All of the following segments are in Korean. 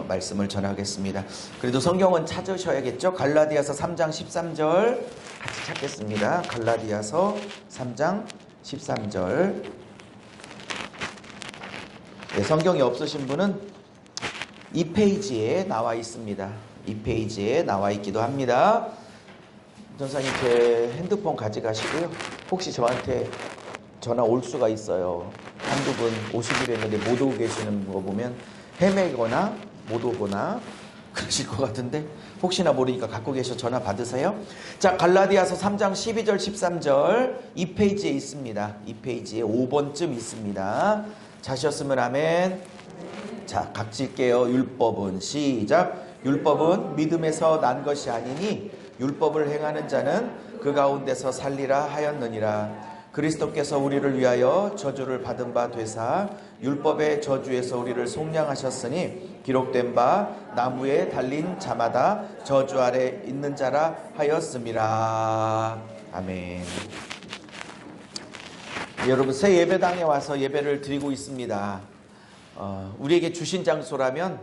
말씀을 전하겠습니다. 그래도 성경은 찾으셔야겠죠? 갈라디아서 3장 13절 같이 찾겠습니다. 갈라디아서 3장 13절. 네, 성경이 없으신 분은 이 페이지에 나와 있습니다. 이 페이지에 나와 있기도 합니다. 전사님, 제 핸드폰 가져가시고요. 혹시 저한테 전화 올 수가 있어요. 한두 분 오시기로 했는데 못 오고 계시는 거 보면 헤매거나 못 오거나 그러실 것 같은데 혹시나 모르니까 갖고 계셔 전화 받으세요. 자, 갈라디아서 3장 12절 13절 이 페이지에 있습니다. 이 페이지에 5번쯤 있습니다. 자셨으면 아멘. 자, 각지 읽게요. 율법은 시작. 율법은 믿음에서 난 것이 아니니 율법을 행하는 자는 그 가운데서 살리라 하였느니라. 그리스도께서 우리를 위하여 저주를 받은 바 되사 율법의 저주에서 우리를 속량하셨으니 기록된 바 나무에 달린 자마다 저주 아래 있는 자라 하였음이라. 아멘. 여러분, 새 예배당에 와서 예배를 드리고 있습니다. 우리에게 주신 장소라면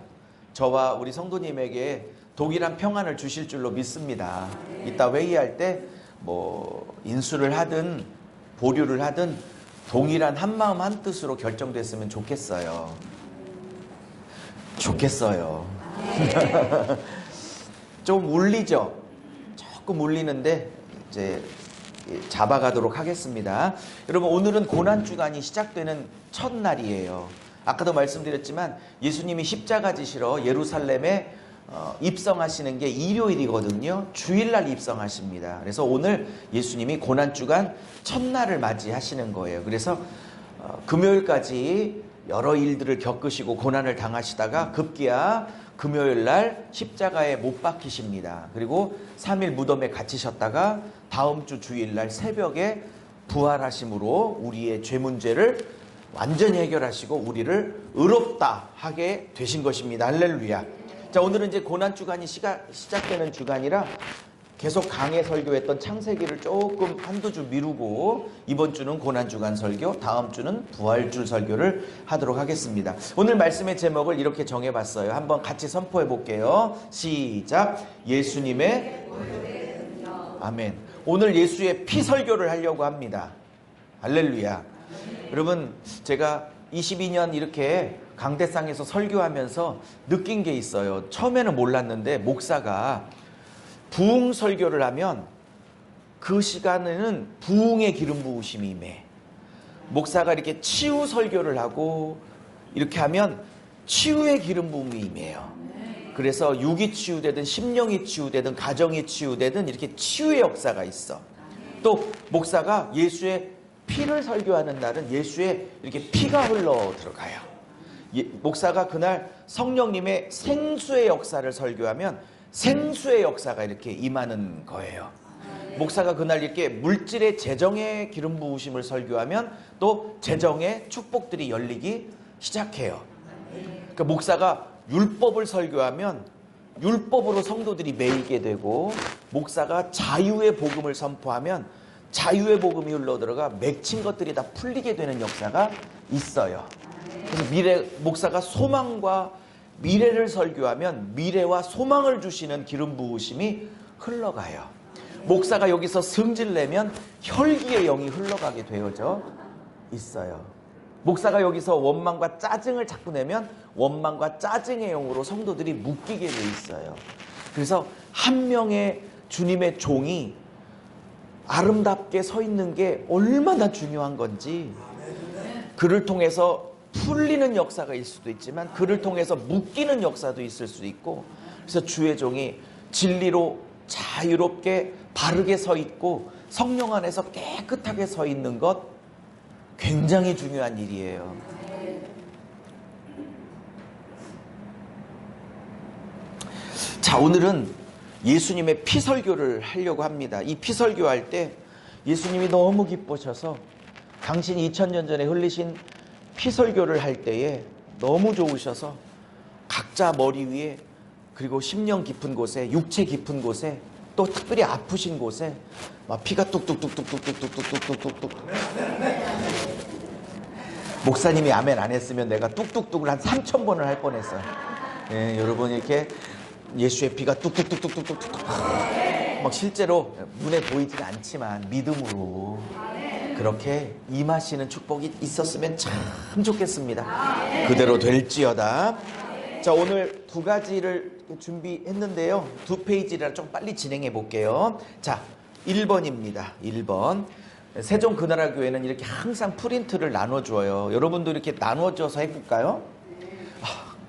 저와 우리 성도님에게 동일한 평안을 주실 줄로 믿습니다. 이따 회의할 때 뭐 인수를 하든 보류를 하든 동일한 한마음 한뜻으로 결정됐으면 좋겠어요. 좀 울리죠? 조금 울리는데 이제 잡아가도록 하겠습니다. 여러분, 오늘은 고난주간이 시작되는 첫날이에요. 아까도 말씀드렸지만 예수님이 십자가 지시러 예루살렘에 입성하시는 게 일요일이거든요. 주일날 입성하십니다. 그래서 오늘 예수님이 고난주간 첫날을 맞이하시는 거예요. 그래서 금요일까지 여러 일들을 겪으시고 고난을 당하시다가 급기야 금요일날 십자가에 못 박히십니다. 그리고 3일 무덤에 갇히셨다가 다음 주 주일날 새벽에 부활하심으로 우리의 죄 문제를 완전히 해결하시고 우리를 의롭다 하게 되신 것입니다. 할렐루야. 자, 오늘은 이제 고난주간이 시작되는 주간이라 계속 강해 설교했던 창세기를 조금 한두 주 미루고 이번 주는 고난주간 설교, 다음 주는 부활주 설교를 하도록 하겠습니다. 오늘 말씀의 제목을 이렇게 정해봤어요. 한번 같이 선포해 볼게요. 시작. 예수님의 아멘. 오늘 예수의 피 설교를 하려고 합니다. 할렐루야. 여러분, 제가 22년 이렇게 강대상에서 설교하면서 느낀 게 있어요. 처음에는 몰랐는데 목사가 부흥 설교를 하면 그 시간에는 부흥의 기름 부으심이 임해. 목사가 이렇게 치유 설교를 하고 이렇게 하면 치유의 기름 부음이 임해요. 그래서 육이 치유되든 심령이 치유되든 가정이 치유되든 이렇게 치유의 역사가 있어. 또 목사가 예수의 피를 설교하는 날은 예수의 이렇게 피가 흘러 들어가요. 목사가 그날 성령님의 생수의 역사를 설교하면 생수의 역사가 이렇게 임하는 거예요. 목사가 그날 이렇게 물질의 재정의 기름 부으심을 설교하면 또 재정의 축복들이 열리기 시작해요. 그러니까 목사가 율법을 설교하면 율법으로 성도들이 매이게 되고, 목사가 자유의 복음을 선포하면 자유의 복음이 흘러들어가 맺힌 것들이 다 풀리게 되는 역사가 있어요. 그래서 목사가 소망과 미래를 설교하면 미래와 소망을 주시는 기름 부으심이 흘러가요. 목사가 여기서 승질내면 혈기의 영이 흘러가게 되어져 있어요. 목사가 여기서 원망과 짜증을 자꾸 내면 원망과 짜증의 영으로 성도들이 묶이게 돼 있어요. 그래서 한 명의 주님의 종이 아름답게 서 있는 게 얼마나 중요한 건지, 그를 통해서 풀리는 역사가 있을 수도 있지만 그를 통해서 묶이는 역사도 있을 수도 있고, 그래서 주의 종이 진리로 자유롭게 바르게 서 있고 성령 안에서 깨끗하게 서 있는 것 굉장히 중요한 일이에요. 자, 오늘은 예수님의 피 설교를 하려고 합니다. 이 피 설교할 때 예수님이 너무 기쁘셔서 당신이 2000년 전에 흘리신 피 설교를 할 때에 너무 좋으셔서 각자 머리 위에, 그리고 심령 깊은 곳에, 육체 깊은 곳에, 또 특별히 아프신 곳에 막 피가 뚝뚝뚝뚝뚝뚝뚝뚝뚝뚝뚝. 목사님이 아멘 안 했으면 내가 뚝뚝뚝을 한 3000번을 할 뻔했어요. 예, 여러분 이렇게 예수의 피가 뚝뚝뚝뚝뚝뚝뚝 막 실제로 눈에 보이진 않지만 믿음으로 그렇게 임하시는 축복이 있었으면 참 좋겠습니다. 그대로 될지어다. 자, 오늘 두 가지를 준비했는데요. 두 페이지라 좀 빨리 진행해 볼게요. 자, 1번입니다. 1번. 세종그나라교회는 이렇게 항상 프린트를 나눠줘요. 여러분도 이렇게 나눠줘서 해볼까요?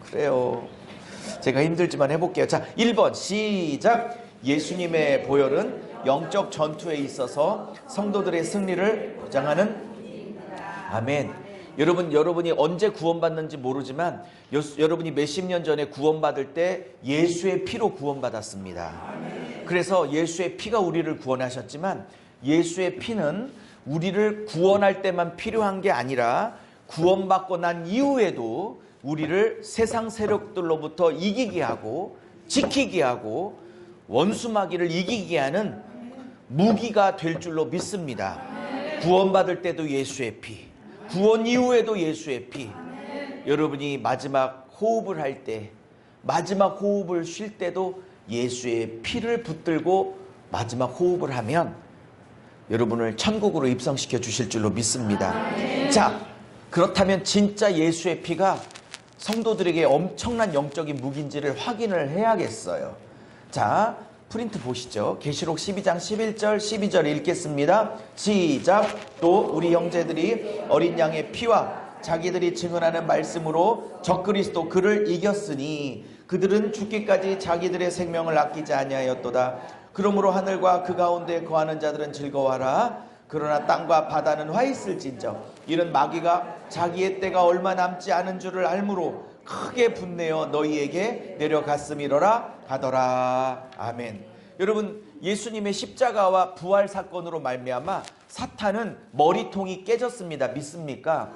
그래요. 제가 힘들지만 해볼게요. 자, 1번 시작. 예수님의 보혈은 영적 전투에 있어서 성도들의 승리를 보장하는 아멘. 여러분이 언제 구원받는지 모르지만 여러분이 몇십 년 전에 구원받을 때 예수의 피로 구원받았습니다. 그래서 예수의 피가 우리를 구원하셨지만 예수의 피는 우리를 구원할 때만 필요한 게 아니라 구원받고 난 이후에도 우리를 세상 세력들로부터 이기게 하고 지키게 하고 원수마귀를 이기게 하는 무기가 될 줄로 믿습니다. 구원받을 때도 예수의 피, 구원 이후에도 예수의 피. 여러분이 마지막 호흡을 할 때, 마지막 호흡을 쉴 때도 예수의 피를 붙들고 마지막 호흡을 하면 여러분을 천국으로 입성시켜 주실 줄로 믿습니다. 자, 그렇다면 진짜 예수의 피가 성도들에게 엄청난 영적인 무기인지를 확인을 해야겠어요. 자, 프린트 보시죠. 계시록 12장 11절 12절 읽겠습니다. 시작. 또 우리 형제들이 어린 양의 피와 자기들이 증언하는 말씀으로 적그리스도 그를 이겼으니 그들은 죽기까지 자기들의 생명을 아끼지 아니하였도다. 그러므로 하늘과 그 가운데 거하는 자들은 즐거워하라. 그러나 땅과 바다는 화 있을진저 이는 마귀가 자기의 때가 얼마 남지 않은 줄을 알므로 크게 분내어 너희에게 내려갔음이로라 하더라. 아멘. 여러분, 예수님의 십자가와 부활 사건으로 말미암아 사탄은 머리통이 깨졌습니다. 믿습니까?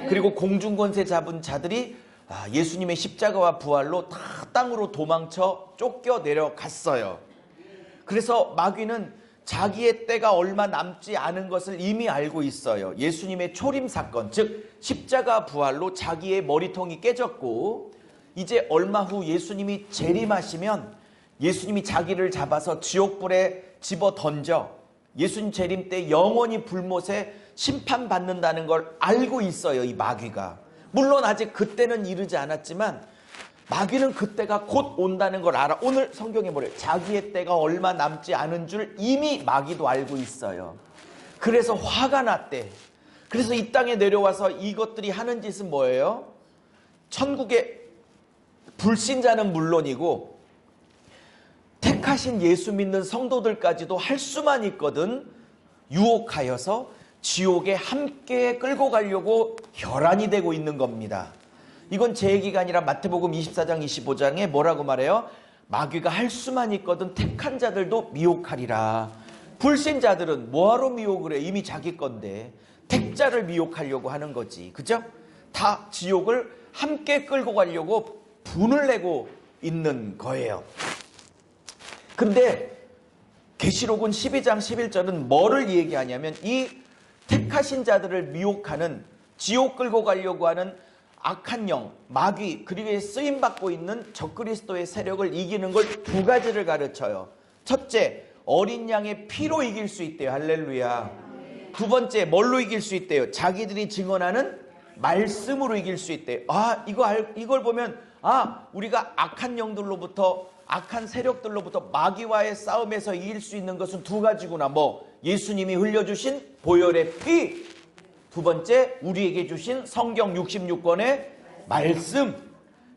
그리고 공중권세 잡은 자들이 예수님의 십자가와 부활로 다 땅으로 도망쳐 쫓겨 내려갔어요. 그래서 마귀는 자기의 때가 얼마 남지 않은 것을 이미 알고 있어요. 예수님의 초림 사건, 즉 십자가 부활로 자기의 머리통이 깨졌고 이제 얼마 후 예수님이 재림하시면 예수님이 자기를 잡아서 지옥불에 집어 던져 예수님 재림 때 영원히 불못에 심판받는다는 걸 알고 있어요. 이 마귀가. 물론 아직 그때는 이르지 않았지만 마귀는 그때가 곧 온다는 걸 알아. 오늘 성경에 뭐래요? 자기의 때가 얼마 남지 않은 줄 이미 마귀도 알고 있어요. 그래서 화가 났대. 그래서 이 땅에 내려와서 이것들이 하는 짓은 뭐예요? 천국의 불신자는 물론이고 택하신 예수 믿는 성도들까지도 할 수만 있거든 유혹하여서 지옥에 함께 끌고 가려고 혈안이 되고 있는 겁니다. 이건 제 얘기가 아니라 마태복음 24장 25장에 뭐라고 말해요? 마귀가 할 수만 있거든 택한 자들도 미혹하리라. 불신자들은 뭐하러 미혹을 해? 이미 자기 건데 택자를 미혹하려고 하는 거지. 그죠? 다 지옥을 함께 끌고 가려고 분을 내고 있는 거예요. 근데 계시록은 12장 11절은 뭐를 얘기하냐면 이 택하신 자들을 미혹하는 지옥 끌고 가려고 하는 악한 영, 마귀, 그리고 쓰임받고 있는 적그리스도의 세력을 이기는 걸 두 가지를 가르쳐요. 첫째, 어린 양의 피로 이길 수 있대요. 할렐루야. 두 번째, 뭘로 이길 수 있대요? 자기들이 증언하는 말씀으로 이길 수 있대요. 이걸 보면 우리가 악한 영들로부터 악한 세력들로부터 마귀와의 싸움에서 이길 수 있는 것은 두 가지구나. 예수님이 흘려주신 보혈의 피, 두 번째 우리에게 주신 성경 66권의 말씀.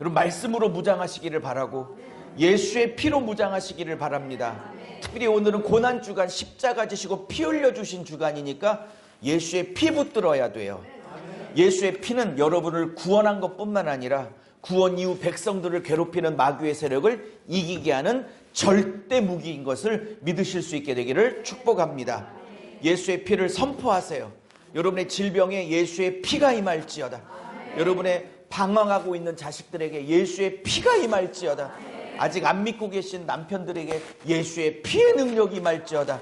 여러분 말씀으로 무장하시기를 바라고 예수의 피로 무장하시기를 바랍니다. 특별히 오늘은 고난주간 십자가 지시고 피 흘려주신 주간이니까 예수의 피 붙들어야 돼요. 예수의 피는 여러분을 구원한 것뿐만 아니라 구원 이후 백성들을 괴롭히는 마귀의 세력을 이기게 하는 절대 무기인 것을 믿으실 수 있게 되기를 축복합니다. 예수의 피를 선포하세요. 여러분의 질병에 예수의 피가 임할지어다. 여러분의 방황하고 있는 자식들에게 예수의 피가 임할지어다. 아직 안 믿고 계신 남편들에게 예수의 피의 능력이 임할지어다.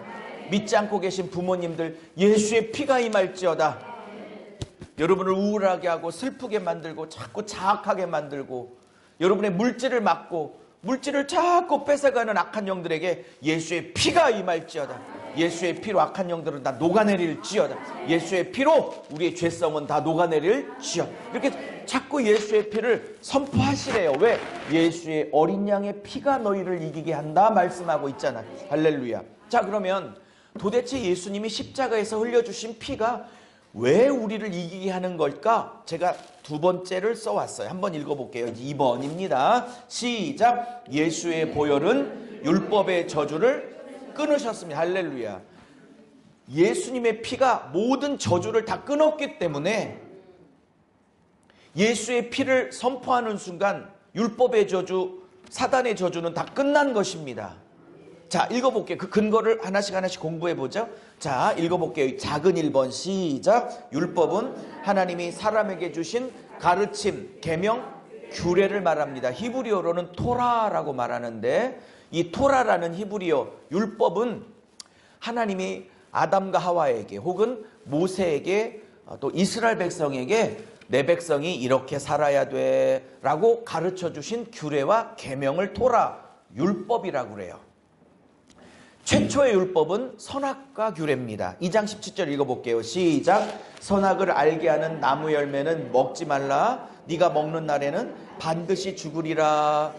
믿지 않고 계신 부모님들 예수의 피가 임할지어다. 여러분을 우울하게 하고 슬프게 만들고 자꾸 자학하게 만들고 여러분의 물질을 막고 물질을 자꾸 뺏어가는 악한 영들에게 예수의 피가 임할지어다. 예수의 피로 악한 영들은 다 녹아내릴지어다. 예수의 피로 우리의 죄성은 다 녹아내릴지어다. 이렇게 자꾸 예수의 피를 선포하시래요. 왜? 예수의 어린 양의 피가 너희를 이기게 한다 말씀하고 있잖아요. 할렐루야. 자, 그러면 도대체 예수님이 십자가에서 흘려주신 피가 왜 우리를 이기게 하는 걸까? 제가 두 번째를 써왔어요. 한번 읽어볼게요. 2번입니다. 시작. 예수의 보혈은 율법의 저주를 끊으셨습니다. 할렐루야. 예수님의 피가 모든 저주를 다 끊었기 때문에 예수의 피를 선포하는 순간 율법의 저주, 사단의 저주는 다 끝난 것입니다. 자, 읽어볼게요. 그 근거를 하나씩 공부해보죠. 자, 읽어볼게요. 작은 1번 시작. 율법은 하나님이 사람에게 주신 가르침, 계명, 규례를 말합니다. 히브리어로는 토라라고 말하는데, 이 토라라는 히브리어 율법은 하나님이 아담과 하와에게 혹은 모세에게 또 이스라엘 백성에게 내 백성이 이렇게 살아야 돼 라고 가르쳐 주신 규례와 계명을 토라, 율법이라고 그래요. 최초의 율법은 선악과 규례입니다. 2장 17절 읽어볼게요. 시작. 선악을 알게 하는 나무 열매는 먹지 말라. 네가 먹는 날에는 반드시 죽으리라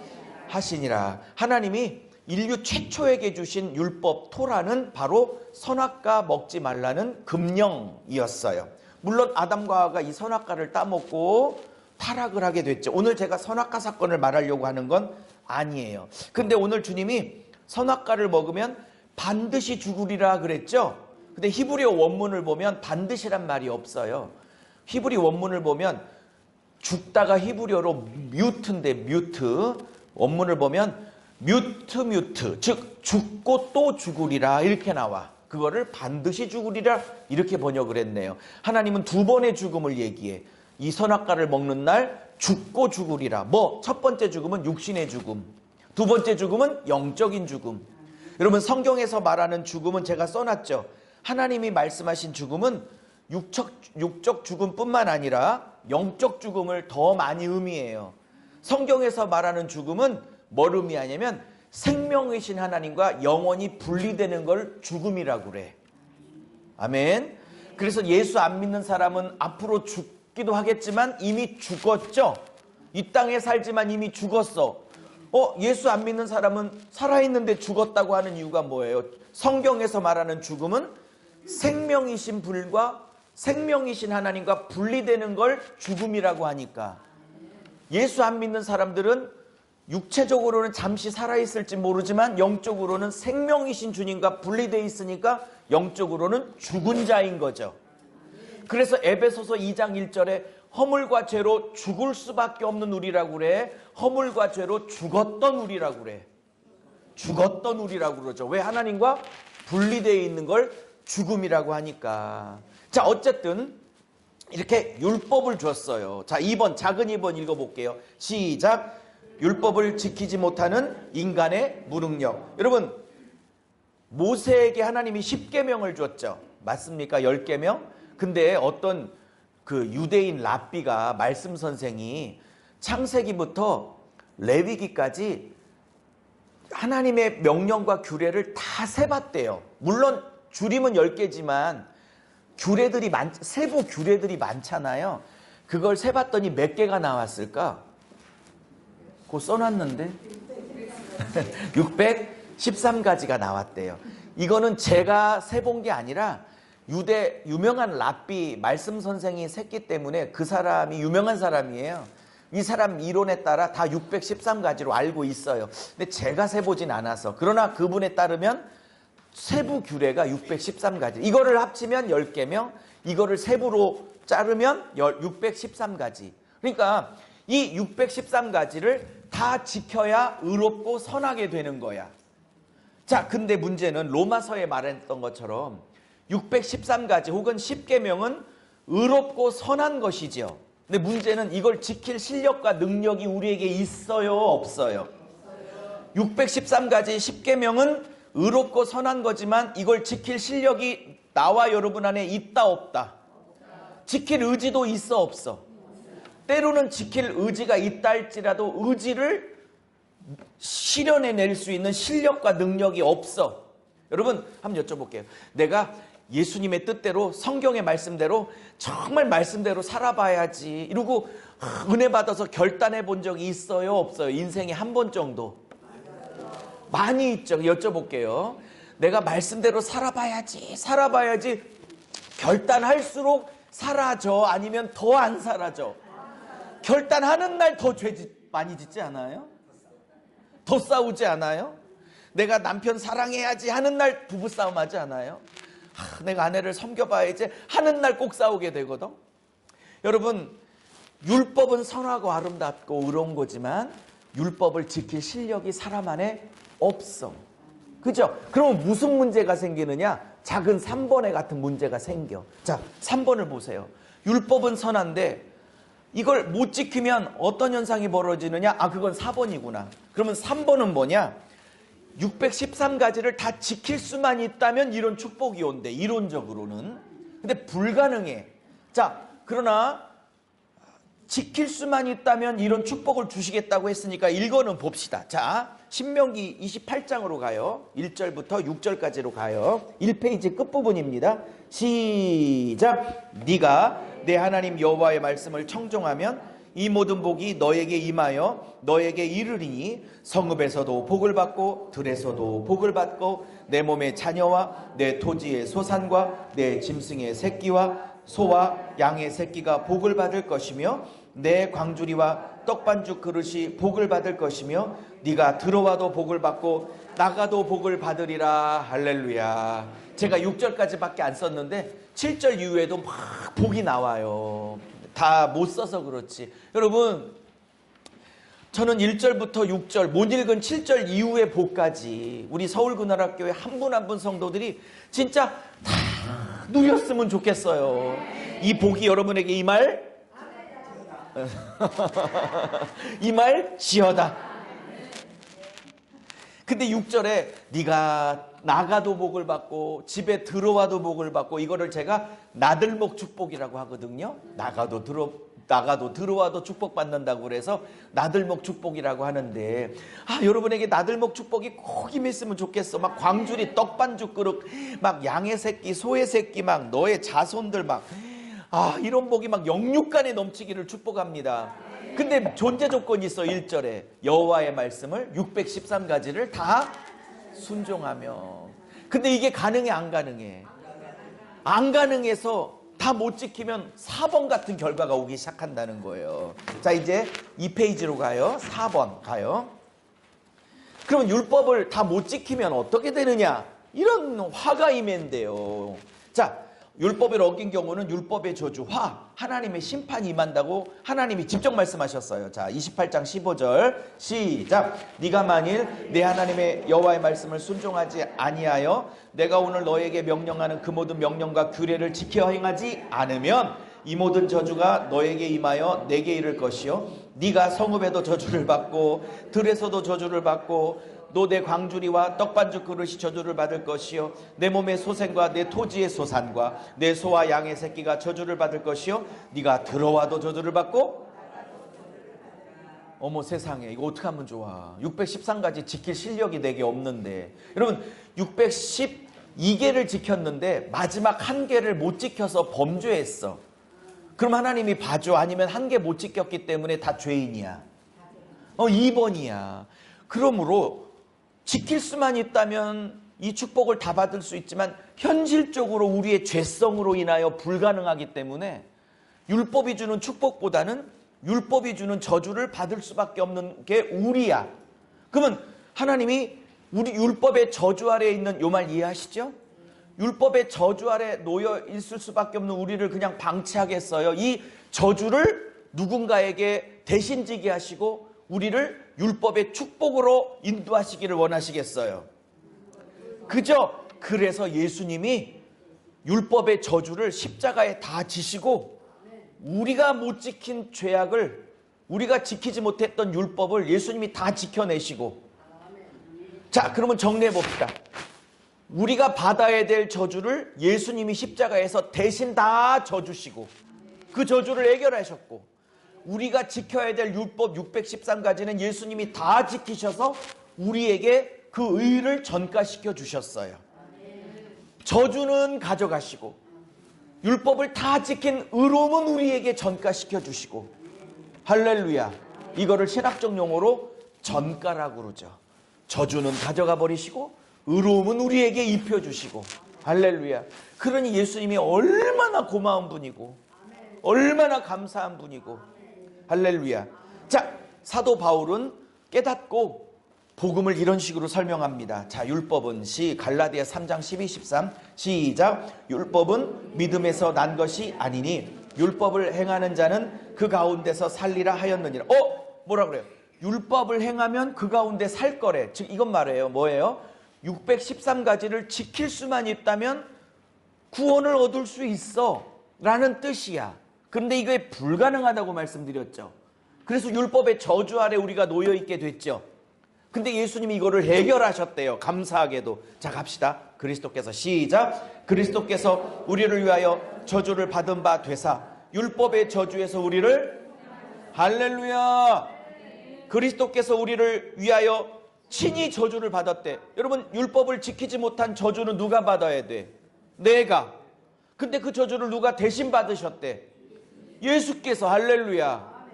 하시니라. 하나님이 인류 최초에게 주신 율법 토라는 바로 선악과 먹지 말라는 금령이었어요. 물론 아담과 하와가 이 선악과를 따먹고 타락을 하게 됐죠. 오늘 제가 선악과 사건을 말하려고 하는 건 아니에요. 근데 오늘 주님이 선악과를 먹으면 반드시 죽으리라 그랬죠. 근데 히브리어 원문을 보면 반드시란 말이 없어요. 히브리 원문을 보면 죽다가 히브리어로 뮤트인데 뮤트. 원문을 보면 뮤트 즉 죽고 또 죽으리라 이렇게 나와. 그거를 반드시 죽으리라 이렇게 번역을 했네요. 하나님은 두 번의 죽음을 얘기해. 이 선악과를 먹는 날 죽고 죽으리라. 첫 번째 죽음은 육신의 죽음, 두 번째 죽음은 영적인 죽음. 여러분, 성경에서 말하는 죽음은 제가 써놨죠. 하나님이 말씀하신 죽음은 육적 죽음뿐만 아니라 영적 죽음을 더 많이 의미해요. 성경에서 말하는 죽음은 뭘 의미하냐면 생명이신 하나님과 영원히 분리되는 걸 죽음이라고 그래. 아멘. 그래서 예수 안 믿는 사람은 앞으로 죽기도 하겠지만 이미 죽었죠. 이 땅에 살지만 이미 죽었어. 예수 안 믿는 사람은 살아있는데 죽었다고 하는 이유가 뭐예요? 성경에서 말하는 죽음은 생명이신 분과 생명이신 하나님과 분리되는 걸 죽음이라고 하니까, 예수 안 믿는 사람들은 육체적으로는 잠시 살아있을지 모르지만 영적으로는 생명이신 주님과 분리되어 있으니까 영적으로는 죽은 자인 거죠. 그래서 에베소서 2장 1절에 허물과 죄로 죽을 수밖에 없는 우리라고 그래. 허물과 죄로 죽었던 우리라고 그래. 죽었던 우리라고 그러죠. 왜? 하나님과 분리되어 있는 걸 죽음이라고 하니까. 자, 어쨌든 이렇게 율법을 줬어요. 자, 2번, 작은 2번 읽어볼게요. 시작. 율법을 지키지 못하는 인간의 무능력. 여러분, 모세에게 하나님이 10계명을 줬죠. 맞습니까? 10계명? 근데 어떤 그 유대인 랍비가, 말씀 선생이 창세기부터 레위기까지 하나님의 명령과 규례를 다 세봤대요. 물론 줄임은 10개지만 규례들이 세부 규례들이 많잖아요. 그걸 세봤더니 몇 개가 나왔을까? 그거 써놨는데 613가지가 나왔대요. 이거는 제가 세본 게 아니라 유대 유명한 랍비 말씀 선생이 셌기 때문에 그 사람이 유명한 사람이에요. 이 사람 이론에 따라 다 613가지로 알고 있어요. 근데 제가 세보진 않아서. 그러나 그분에 따르면 세부 규례가 613가지. 이거를 합치면 10개명, 이거를 세부로 자르면 613가지. 그러니까 이 613가지를 다 지켜야 의롭고 선하게 되는 거야. 자, 근데 문제는 로마서에 말했던 것처럼 613가지 혹은 10계명은 의롭고 선한 것이죠. 근데 문제는 이걸 지킬 실력과 능력이 우리에게 있어요, 없어요? 613가지 10계명은 의롭고 선한 거지만 이걸 지킬 실력이 나와 여러분 안에 있다, 없다? 지킬 의지도 있어, 없어? 때로는 지킬 의지가 있다 할지라도 의지를 실현해낼 수 있는 실력과 능력이 없어. 여러분 한번 여쭤볼게요. 내가 예수님의 뜻대로 성경의 말씀대로 정말 말씀대로 살아봐야지 이러고 은혜 받아서 결단해 본 적이 있어요? 없어요? 인생에 한 번 정도? 많이 있죠. 여쭤볼게요. 내가 말씀대로 살아봐야지 결단할수록 사라져? 아니면 더 안 사라져? 결단하는 날 더 죄 많이 짓지 않아요? 더 싸우지 않아요? 내가 남편 사랑해야지 하는 날 부부싸움 하지 않아요? 내가 아내를 섬겨봐야지 하는 날 꼭 싸우게 되거든. 여러분 율법은 선하고 아름답고 의로운 거지만 율법을 지킬 실력이 사람 안에 없어. 그죠? 그러면 무슨 문제가 생기느냐? 작은 3번에 같은 문제가 생겨. 자, 3번을 보세요. 율법은 선한데 이걸 못 지키면 어떤 현상이 벌어지느냐? 그건 4번이구나. 그러면 3번은 뭐냐? 613가지를 다 지킬 수만 있다면 이런 축복이 온대. 이론적으로는. 근데 불가능해. 자, 그러나 지킬 수만 있다면 이런 축복을 주시겠다고 했으니까 읽어는 봅시다. 자, 신명기 28장으로 가요. 1절부터 6절까지로 가요. 1페이지 끝부분입니다. 시작. 네가 내 하나님 여호와의 말씀을 청종하면 이 모든 복이 너에게 임하여 너에게 이르리니 성읍에서도 복을 받고 들에서도 복을 받고 내 몸의 자녀와 내 토지의 소산과 내 짐승의 새끼와 소와 양의 새끼가 복을 받을 것이며 내 광주리와 떡반죽 그릇이 복을 받을 것이며 네가 들어와도 복을 받고 나가도 복을 받으리라. 할렐루야. 제가 6절까지밖에 안 썼는데 7절 이후에도 막 복이 나와요. 다 못 써서 그렇지. 여러분 저는 1절부터 6절 못 읽은 7절 이후의 복까지 우리 서울군활학교의 한 분 한 분 성도들이 진짜 다 누렸으면 좋겠어요. 이 복이 여러분에게 임할 지어다. 근데 6절에 네가 나가도 복을 받고 집에 들어와도 복을 받고 이거를 제가 나들목 축복이라고 하거든요. 나가도 들어와도 축복받는다고 그래서 나들목 축복이라고 하는데 여러분에게 나들목 축복이 꼭 임했으면 좋겠어. 막 광주리 떡반죽 그릇 막 양의 새끼 소의 새끼 막 너의 자손들 막 이런 복이 막 영육간에 넘치기를 축복합니다. 근데 존재 조건이 있어. 1절에 여호와의 말씀을 613가지를 다 순종하며. 근데 이게 가능해 안 가능해? 안 가능해서 다 못 지키면 4번 같은 결과가 오기 시작한다는 거예요. 자, 이제 2페이지로 가요. 4번 가요. 그러면 율법을 다 못 지키면 어떻게 되느냐? 이런 화가 임한대요. 자, 율법을 어긴 경우는 율법의 저주, 하나님의 심판이 임한다고 하나님이 직접 말씀하셨어요. 자, 28장 15절 시작. 네가 만일 내 하나님의 여호와의 말씀을 순종하지 아니하여 내가 오늘 너에게 명령하는 그 모든 명령과 규례를 지켜 행하지 않으면 이 모든 저주가 너에게 임하여 내게 이를 것이요 네가 성읍에도 저주를 받고 들에서도 저주를 받고 너 내 광주리와 떡반죽 그릇이 저주를 받을 것이요 내 몸의 소생과 내 토지의 소산과 내 소와 양의 새끼가 저주를 받을 것이요 네가 들어와도 저주를 받고. 어머 세상에, 이거 어떻게 하면 좋아. 613가지 지킬 실력이 내게 없는데. 여러분 612개를 지켰는데 마지막 한 개를 못 지켜서 범죄했어. 그럼 하나님이 봐줘? 아니면 한 개 못 지켰기 때문에 다 죄인이야? 2번이야. 그러므로 지킬 수만 있다면 이 축복을 다 받을 수 있지만 현실적으로 우리의 죄성으로 인하여 불가능하기 때문에 율법이 주는 축복보다는 율법이 주는 저주를 받을 수밖에 없는 게 우리야. 그러면 하나님이 우리 율법의 저주 아래에 있는 요 말 이해하시죠? 율법의 저주 아래 놓여 있을 수밖에 없는 우리를 그냥 방치하겠어요? 이 저주를 누군가에게 대신 지게 하시고 우리를 율법의 축복으로 인도하시기를 원하시겠어요? 그죠? 그래서 예수님이 율법의 저주를 십자가에 다 지시고 우리가 못 지킨 죄악을, 우리가 지키지 못했던 율법을 예수님이 다 지켜내시고. 자, 그러면 정리해 봅시다. 우리가 받아야 될 저주를 예수님이 십자가에서 대신 다 져주시고 그 저주를 해결하셨고, 우리가 지켜야 될 율법 613가지는 예수님이 다 지키셔서 우리에게 그 의를 전가시켜 주셨어요. 저주는 가져가시고 율법을 다 지킨 의로움은 우리에게 전가시켜 주시고, 할렐루야. 이거를 신학적 용어로 전가라고 그러죠. 저주는 가져가 버리시고 의로움은 우리에게 입혀주시고, 할렐루야. 그러니 예수님이 얼마나 고마운 분이고 얼마나 감사한 분이고, 할렐루야. 자, 사도 바울은 깨닫고 복음을 이런 식으로 설명합니다. 자, 율법은 갈라디아 3장 12, 13 시작. 율법은 믿음에서 난 것이 아니니 율법을 행하는 자는 그 가운데서 살리라 하였느니라. 뭐라 그래요? 율법을 행하면 그 가운데 살 거래. 즉 이건 말이에요. 뭐예요? 613가지를 지킬 수만 있다면 구원을 얻을 수 있어 라는 뜻이야. 그런데 이게 불가능하다고 말씀드렸죠. 그래서 율법의 저주 아래 우리가 놓여있게 됐죠. 근데 예수님이 이거를 해결하셨대요. 감사하게도. 자, 갑시다. 그리스도께서 시작. 그리스도께서 우리를 위하여 저주를 받은 바 되사 율법의 저주에서 우리를, 할렐루야. 그리스도께서 우리를 위하여 친히 저주를 받았대. 여러분, 율법을 지키지 못한 저주는 누가 받아야 돼? 내가. 근데 그 저주를 누가 대신 받으셨대? 예수께서. 할렐루야.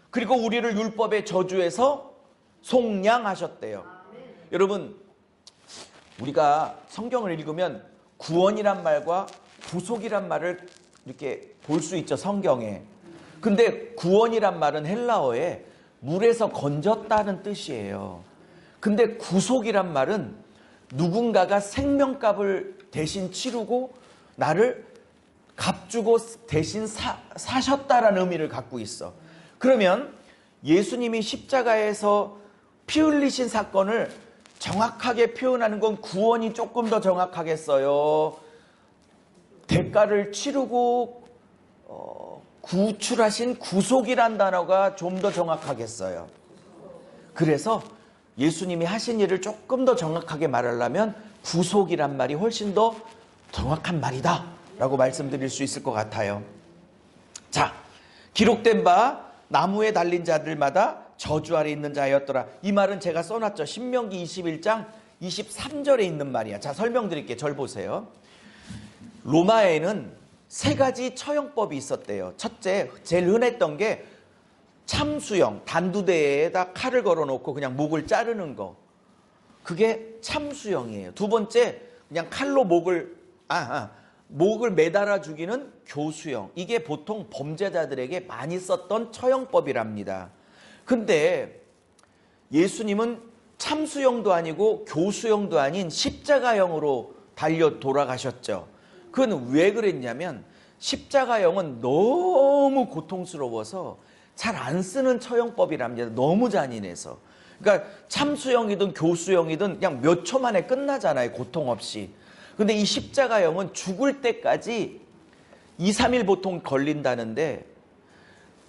그리고 우리를 율법의 저주에서 속량하셨대요. 여러분, 우리가 성경을 읽으면 구원이란 말과 구속이란 말을 이렇게 볼 수 있죠, 성경에. 근데 구원이란 말은 헬라어에 물에서 건졌다는 뜻이에요. 근데 구속이란 말은 누군가가 생명값을 대신 치르고 나를 값주고 대신 사셨다라는 의미를 갖고 있어. 그러면 예수님이 십자가에서 피 흘리신 사건을 정확하게 표현하는 건 구원이 조금 더 정확하겠어요? 대가를 치르고 구출하신 구속이란 단어가 좀 더 정확하겠어요? 그래서 예수님이 하신 일을 조금 더 정확하게 말하려면 구속이란 말이 훨씬 더 정확한 말이다 라고 말씀드릴 수 있을 것 같아요. 자, 기록된 바 나무에 달린 자들마다 저주 아래 있는 자였더라. 이 말은 제가 써놨죠. 신명기 21장 23절에 있는 말이야. 자, 설명드릴게요. 절 보세요. 로마에는 세 가지 처형법이 있었대요. 첫째, 제일 흔했던 게 참수형, 단두대에다 칼을 걸어놓고 그냥 목을 자르는 거. 그게 참수형이에요. 두 번째, 그냥 칼로 목을 매달아 죽이는 교수형. 이게 보통 범죄자들에게 많이 썼던 처형법이랍니다. 근데 예수님은 참수형도 아니고 교수형도 아닌 십자가형으로 달려 돌아가셨죠. 그건 왜 그랬냐면 십자가형은 너무 고통스러워서 잘 안 쓰는 처형법이랍니다. 너무 잔인해서. 그러니까 참수형이든 교수형이든 그냥 몇 초 만에 끝나잖아요. 고통 없이. 근데 이 십자가형은 죽을 때까지 2, 3일 보통 걸린다는데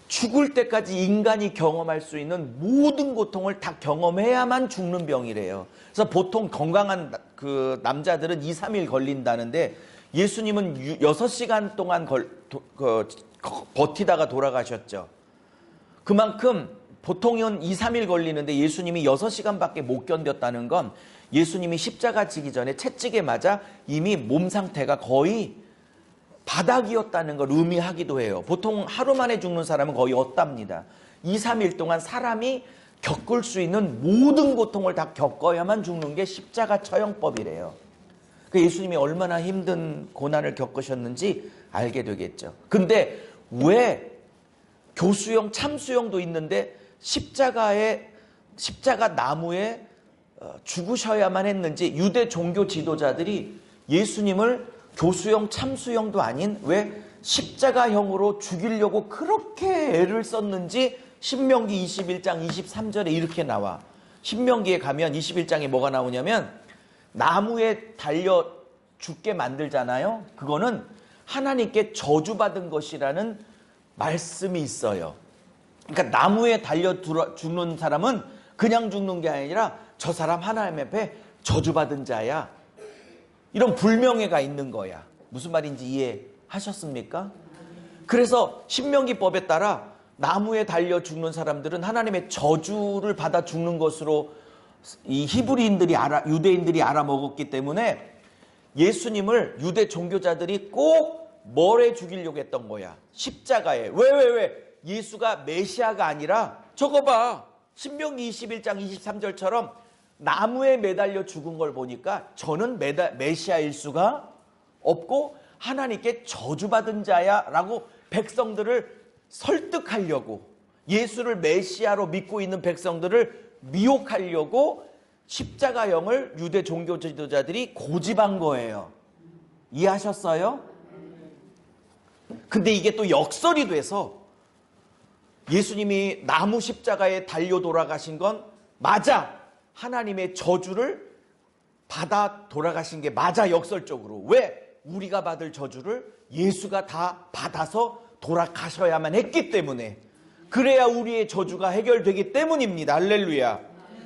죽을 때까지 인간이 경험할 수 있는 모든 고통을 다 경험해야만 죽는 병이래요. 그래서 보통 건강한 그 남자들은 2, 3일 걸린다는데 예수님은 6시간 동안 버티다가 돌아가셨죠. 그만큼 보통은 2, 3일 걸리는데 예수님이 6시간밖에 못 견뎠다는 건 예수님이 십자가 지기 전에 채찍에 맞아 이미 몸 상태가 거의 바닥이었다는 걸 의미하기도 해요. 보통 하루 만에 죽는 사람은 거의 없답니다. 2, 3일 동안 사람이 겪을 수 있는 모든 고통을 다 겪어야만 죽는 게 십자가 처형법이래요. 그 예수님이 얼마나 힘든 고난을 겪으셨는지 알게 되겠죠. 근데 왜 교수형, 참수형도 있는데 십자가 나무에 죽으셔야만 했는지 유대 종교 지도자들이 예수님을 교수형, 참수형도 아닌 왜 십자가형으로 죽이려고 그렇게 애를 썼는지 신명기 21장 23절에 이렇게 나와. 신명기에 가면 21장에 뭐가 나오냐면 나무에 달려 죽게 만들잖아요. 그거는 하나님께 저주받은 것이라는 말씀이 있어요. 그러니까 나무에 달려 죽는 사람은 그냥 죽는 게 아니라 저 사람 하나님 앞에 저주받은 자야. 이런 불명예가 있는 거야. 무슨 말인지 이해하셨습니까? 그래서 신명기법에 따라 나무에 달려 죽는 사람들은 하나님의 저주를 받아 죽는 것으로 이 히브리인들이 유대인들이 알아먹었기 때문에 예수님을 유대 종교자들이 꼭 뭘에 죽이려고 했던 거야? 십자가에. 왜? 예수가 메시아가 아니라 저거 봐. 신명기 21장 23절처럼 나무에 매달려 죽은 걸 보니까 저는 메시아일 수가 없고 하나님께 저주받은 자야 라고 백성들을 설득하려고, 예수를 메시아로 믿고 있는 백성들을 미혹하려고 십자가형을 유대 종교 지도자들이 고집한 거예요. 이해하셨어요? 근데 이게 또 역설이 돼서 예수님이 나무 십자가에 달려 돌아가신 건 맞아. 하나님의 저주를 받아 돌아가신 게 맞아, 역설적으로. 왜? 우리가 받을 저주를 예수가 다 받아서 돌아가셔야만 했기 때문에, 그래야 우리의 저주가 해결되기 때문입니다. 할렐루야.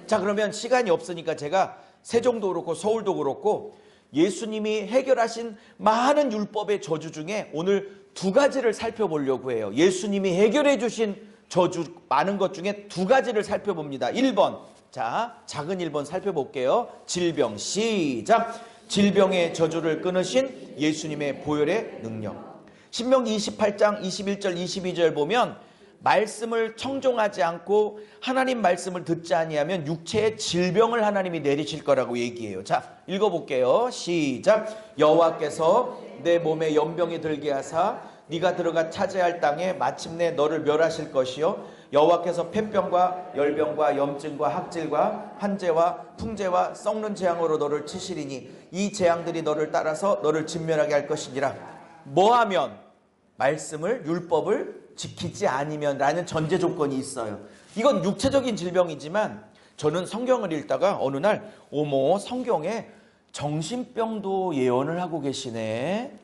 자, 그러면 시간이 없으니까 제가 세종도 그렇고 서울도 그렇고 예수님이 해결하신 많은 율법의 저주 중에 오늘 두 가지를 살펴보려고 해요. 예수님이 해결해 주신 저주 많은 것 중에 두 가지를 살펴봅니다. 1번, 자, 작은 1번 살펴볼게요. 질병. 시작. 질병의 저주를 끊으신 예수님의 보혈의 능력. 신명기 28장 21절 22절 보면 말씀을 청종하지 않고 하나님 말씀을 듣지 아니하면 육체의 질병을 하나님이 내리실 거라고 얘기해요. 자, 읽어볼게요. 시작. 여호와께서 내 몸에 연병이 들게 하사 네가 들어가 차지할 땅에 마침내 너를 멸하실 것이요 여호와께서 폐병과 열병과 염증과 학질과 한재와 풍재와 썩는 재앙으로 너를 치시리니 이 재앙들이 너를 따라서 너를 진멸하게 할 것이니라. 뭐하면? 말씀을, 율법을 지키지 않으면 라는 전제 조건이 있어요. 이건 육체적인 질병이지만 저는 성경을 읽다가 어느 날 어머, 성경에 정신병도 예언을 하고 계시네.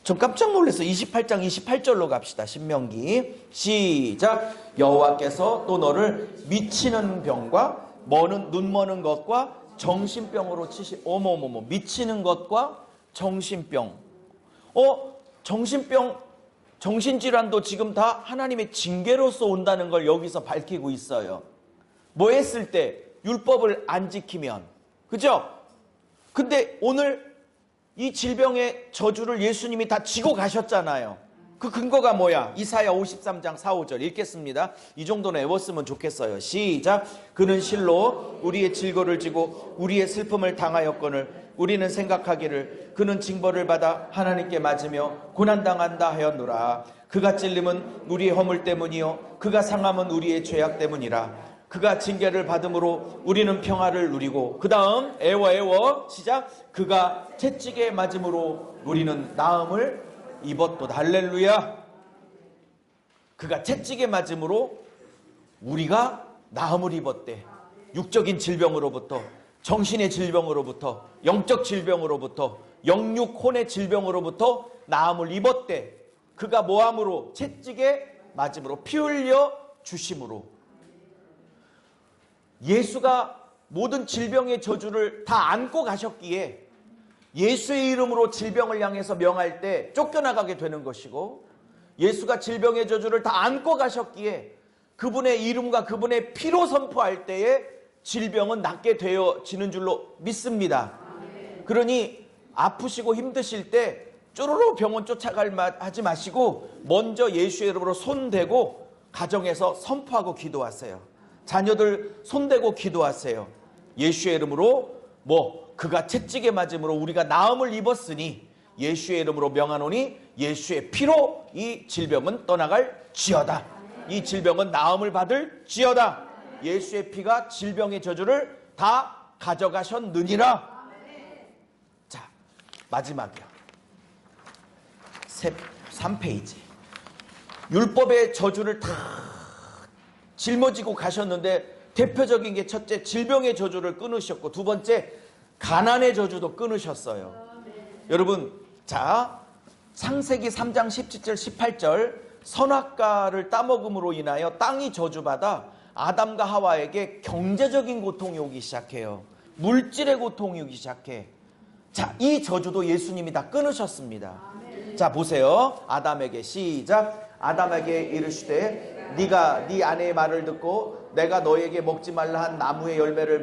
전 깜짝 놀랐어요. 28장 28절로 갑시다. 신명기. 시작. 여호와께서 또 너를 미치는 병과 눈 머는 것과 정신병으로 어머머머, 미치는 것과 정신병. 정신병, 정신질환도 지금 다 하나님의 징계로서 온다는 걸 여기서 밝히고 있어요. 뭐 했을 때? 율법을 안 지키면. 그죠? 근데 오늘 이 질병의 저주를 예수님이 다 지고 가셨잖아요. 그 근거가 뭐야? 이사야 53장 4, 5절 읽겠습니다. 이 정도는 외웠으면 좋겠어요. 시작. 그는 실로 우리의 질고를 지고 우리의 슬픔을 당하였거늘 우리는 생각하기를 그는 징벌을 받아 하나님께 맞으며 고난당한다 하였노라. 그가 찔림은 우리의 허물 때문이요 그가 상함은 우리의 죄악 때문이라. 그가 징계를 받음으로 우리는 평화를 누리고, 그 다음 애워 시작. 그가 채찍에 맞음으로 우리는 나음을 입었도다. 할렐루야. 그가 채찍에 맞음으로 우리가 나음을 입었대. 육적인 질병으로부터, 정신의 질병으로부터, 영적 질병으로부터, 영육혼의 질병으로부터 나음을 입었대. 그가 뭐함으로? 채찍에 맞음으로, 피 흘려 주심으로. 예수가 모든 질병의 저주를 다 안고 가셨기에 예수의 이름으로 질병을 향해서 명할 때 쫓겨나가게 되는 것이고, 예수가 질병의 저주를 다 안고 가셨기에 그분의 이름과 그분의 피로 선포할 때에 질병은 낫게 되어지는 줄로 믿습니다. 그러니 아프시고 힘드실 때 쪼르르 병원 하지 마시고 먼저 예수의 이름으로 손대고 가정에서 선포하고 기도하세요. 자녀들 손대고 기도하세요. 예수의 이름으로 그가 채찍에 맞음으로 우리가 나음을 입었으니 예수의 이름으로 명하노니 예수의 피로 이 질병은 떠나갈 지어다. 이 질병은 나음을 받을 지어다. 예수의 피가 질병의 저주를 다 가져가셨느니라. 자, 마지막이야. 3페이지. 율법의 저주를 다 짊어지고 가셨는데 대표적인 게 첫째, 질병의 저주를 끊으셨고, 두 번째, 가난의 저주도 끊으셨어요. 여러분, 자, 창세기 3장 17절 18절 선악과를 따먹음으로 인하여 땅이 저주받아 아담과 하와에게 경제적인 고통이 오기 시작해요. 물질의 고통이 오기 시작해. 자, 이 저주도 예수님이 다 끊으셨습니다. 자, 보세요. 아담에게 시작. 아담에게 이르시되 네가 네 아내의 말을 듣고 내가 너에게 먹지 말라 한 나무의 열매를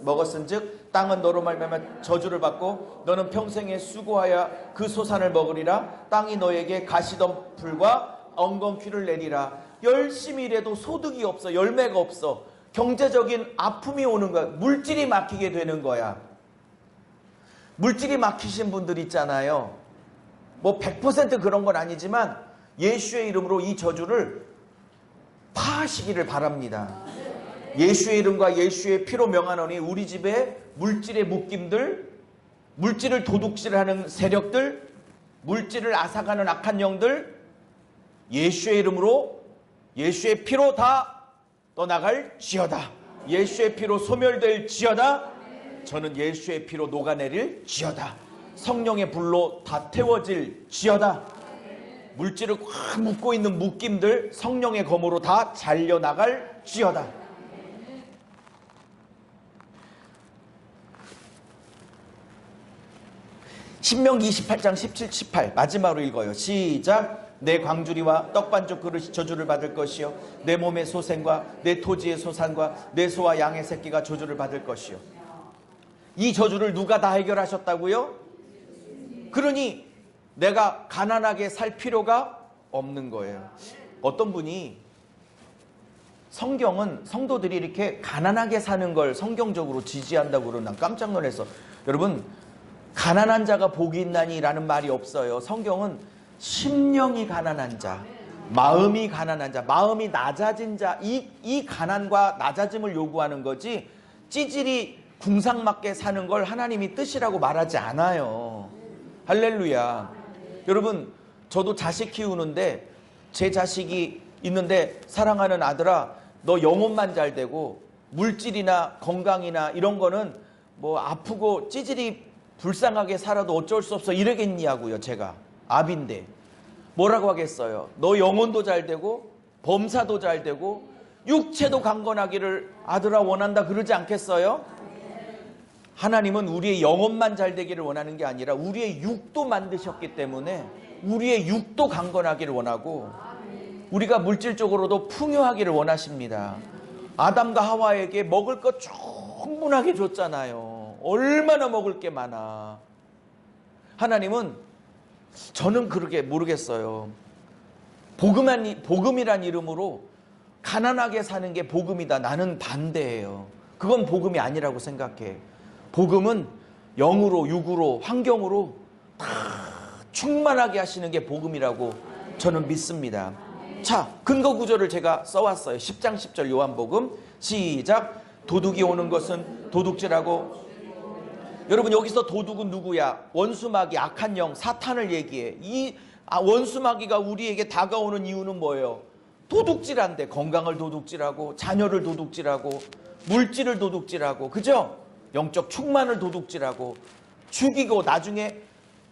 먹었은즉 땅은 너로 말미암아 저주를 받고 너는 평생에 수고하여 그 소산을 먹으리라. 땅이 너에게 가시덤불과 엉겅퀴를 내리라. 열심히 일해도 소득이 없어. 열매가 없어. 경제적인 아픔이 오는 거야. 물질이 막히게 되는 거야. 물질이 막히신 분들 있잖아요. 뭐 100% 그런 건 아니지만 예수의 이름으로 이 저주를 파하시기를 바랍니다. 예수의 이름과 예수의 피로 명하노니 우리 집에 물질의 묶임들, 물질을 도둑질하는 세력들, 물질을 앗아가는 악한 영들 예수의 이름으로 예수의 피로 다 떠나갈 지어다. 예수의 피로 소멸될 지어다. 저는 예수의 피로 녹아내릴 지어다. 성령의 불로 다 태워질 지어다. 물질을 꽉 묶고 있는 묶임들 성령의 검으로 다 잘려나갈 지어다. 신명기 28장 17, 18 마지막으로 읽어요. 시작. 내 광주리와 떡반죽 그릇이 저주를 받을 것이요 내 몸의 소생과 내 토지의 소산과 내 소와 양의 새끼가 저주를 받을 것이요. 이 저주를 누가 다 해결하셨다고요? 그러니 내가 가난하게 살 필요가 없는 거예요. 어떤 분이 성경은 성도들이 이렇게 가난하게 사는 걸 성경적으로 지지한다고 그러면 난 깜짝 놀랐어. 여러분, 가난한 자가 복이 있나니 라는 말이 없어요. 성경은 심령이 가난한 자, 마음이 가난한 자, 마음이 낮아진 자, 이 가난과 낮아짐을 요구하는 거지 찌질이 궁상맞게 사는 걸 하나님이 뜻이라고 말하지 않아요. 할렐루야. 여러분, 저도 자식 키우는데 제 자식이 있는데 사랑하는 아들아, 너 영혼만 잘 되고 물질이나 건강이나 이런 거는 뭐 아프고 찌질이 불쌍하게 살아도 어쩔 수 없어 이러겠냐고요. 제가 아비인데 뭐라고 하겠어요. 너 영혼도 잘 되고 범사도 잘 되고 육체도 강건하기를 아들아 원한다 그러지 않겠어요? 하나님은 우리의 영혼만 잘 되기를 원하는 게 아니라 우리의 육도 만드셨기 때문에 우리의 육도 강건하기를 원하고 우리가 물질적으로도 풍요하기를 원하십니다. 아담과 하와에게 먹을 것 충분하게 줬잖아요. 얼마나 먹을 게 많아. 하나님은 저는 그렇게 모르겠어요. 복음이란 이름으로 가난하게 사는 게 복음이다. 나는 반대예요. 그건 복음이 아니라고 생각해. 복음은 영으로 육으로 환경으로 다 충만하게 하시는 게 복음이라고 저는 믿습니다. 자, 근거 구절을 제가 써왔어요. 10장 10절 요한복음 시작. 도둑이 오는 것은 도둑질하고. 여러분, 여기서 도둑은 누구야? 원수마귀, 악한 영, 사탄을 얘기해. 이 원수마귀가 우리에게 다가오는 이유는 뭐예요? 도둑질한데. 건강을 도둑질하고 자녀를 도둑질하고 물질을 도둑질하고, 그죠? 영적 충만을 도둑질하고 죽이고, 나중에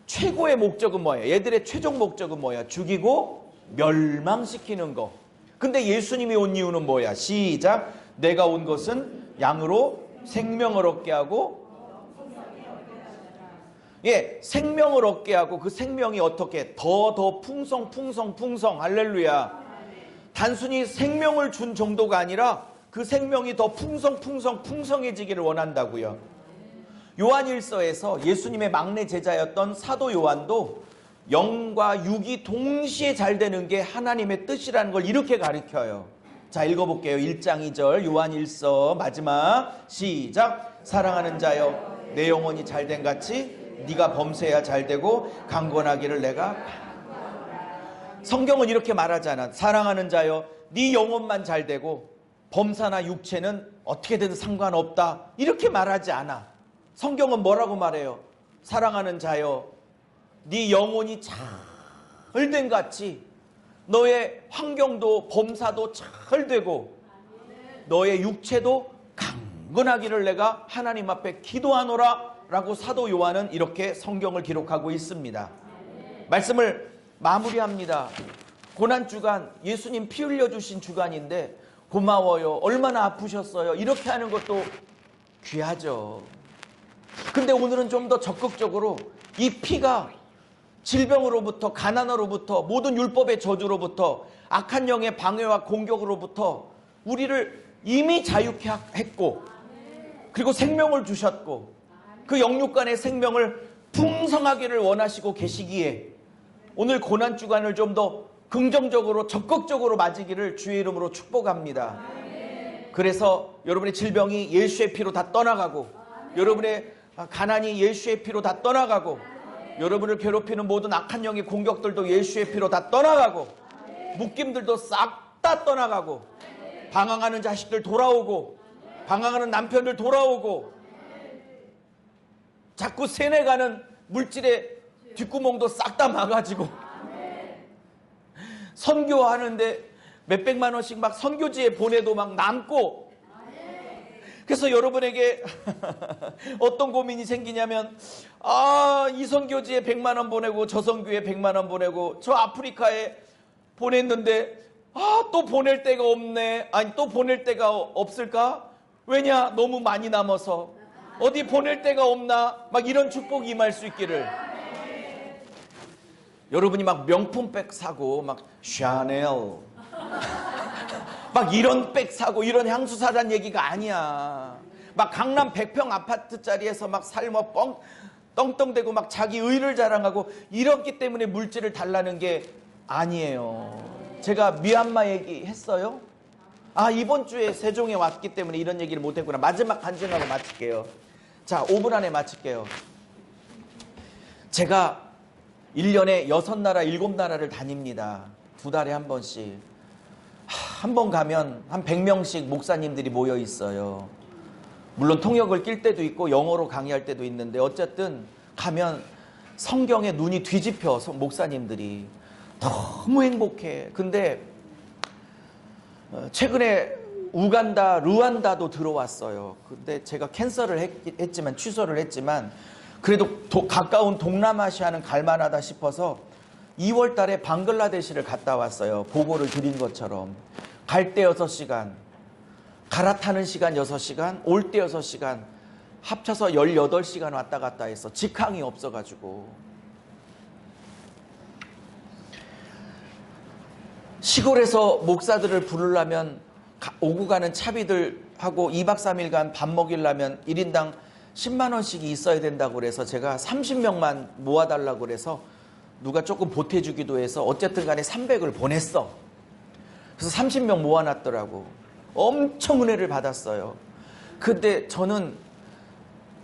최고의 목적은 뭐예요? 얘들의 최종 목적은 뭐야? 죽이고 멸망시키는 거. 근데 예수님이 온 이유는 뭐야? 시작. 내가 온 것은 양으로 생명을 얻게 하고, 생명을 얻게 하고, 그 생명이 어떻게 더 풍성. 할렐루야. 단순히 생명을 준 정도가 아니라 그 생명이 더 풍성해지기를 원한다고요. 요한일서에서 예수님의 막내 제자였던 사도 요한도 영과 육이 동시에 잘 되는 게 하나님의 뜻이라는 걸 이렇게 가르쳐요. 자, 읽어볼게요. 1장 2절 요한일서 마지막 시작. 사랑하는 자여, 내 영혼이 잘된 같이 네가 범세해야 잘되고 강건하기를 내가. 성경은 이렇게 말하잖아. 사랑하는 자여, 네 영혼만 잘되고 범사나 육체는 어떻게든 상관없다 이렇게 말하지 않아. 성경은 뭐라고 말해요? 사랑하는 자여, 네 영혼이 잘된 같이 너의 환경도 범사도 잘 되고 너의 육체도 강건하기를 내가 하나님 앞에 기도하노라 라고 사도 요한은 이렇게 성경을 기록하고 있습니다. 말씀을 마무리합니다. 고난주간, 예수님 피 흘려주신 주간인데 고마워요. 얼마나 아프셨어요. 이렇게 하는 것도 귀하죠. 근데 오늘은 좀 더 적극적으로 이 피가 질병으로부터, 가난으로부터, 모든 율법의 저주로부터, 악한 영의 방해와 공격으로부터 우리를 이미 자유케 했고, 그리고 생명을 주셨고, 그 영육간의 생명을 풍성하기를 원하시고 계시기에 오늘 고난주간을 좀 더 긍정적으로 적극적으로 맞이기를 주의 이름으로 축복합니다. 그래서 여러분의 질병이 예수의 피로 다 떠나가고, 여러분의 가난이 예수의 피로 다 떠나가고, 여러분을 괴롭히는 모든 악한 영의 공격들도 예수의 피로 다 떠나가고, 묶임들도 싹 다 떠나가고, 방황하는 자식들 돌아오고, 방황하는 남편들 돌아오고, 자꾸 세뇌가는 물질의 뒷구멍도 싹 다 막아지고, 선교하는데 몇백만 원씩 막 선교지에 보내도 막 남고. 그래서 여러분에게 어떤 고민이 생기냐면, 이 선교지에 100만 원 보내고 저 선교에 100만 원 보내고 저 아프리카에 보냈는데 또 보낼 데가 없네. 아니, 또 보낼 데가 없을까? 왜냐? 너무 많이 남아서. 어디 보낼 데가 없나? 막 이런 축복이 임할 수 있기를. 여러분이 막 명품백 사고 막 샤넬 막 이런 백 사고 이런 향수 사란 얘기가 아니야. 막 강남 100평 아파트짜리에서 막 살며 떵떵대고 막 자기 의를 자랑하고 이렇기 때문에 물질을 달라는 게 아니에요. 제가 미얀마 얘기 했어요? 이번 주에 세종에 왔기 때문에 이런 얘기를 못했구나. 마지막 간증하고 마칠게요. 자, 5분 안에 마칠게요. 제가 1년에 6나라, 7나라를 다닙니다. 2달에 한 번씩. 한 번 가면 한 100명씩 목사님들이 모여 있어요. 물론 통역을 낄 때도 있고 영어로 강의할 때도 있는데, 어쨌든 가면 성경에 눈이 뒤집혀. 목사님들이 너무 행복해. 근데 최근에 우간다, 르완다도 들어왔어요. 근데 제가 캔슬을 했지만, 취소를 했지만, 그래도 가까운 동남아시아는 갈만하다 싶어서 2월 달에 방글라데시를 갔다 왔어요. 보고를 드린 것처럼. 갈 때 6시간, 갈아타는 시간 6시간, 올 때 6시간, 합쳐서 18시간 왔다 갔다 해서 직항이 없어가지고. 시골에서 목사들을 부르려면 오고 가는 차비들하고 2박 3일간 밥 먹이려면 1인당 10만 원씩이 있어야 된다고 그래서 제가 30명만 모아달라고 그래서 누가 조금 보태주기도 해서 어쨌든 간에 300을 보냈어. 그래서 30명 모아놨더라고. 엄청 은혜를 받았어요. 근데 저는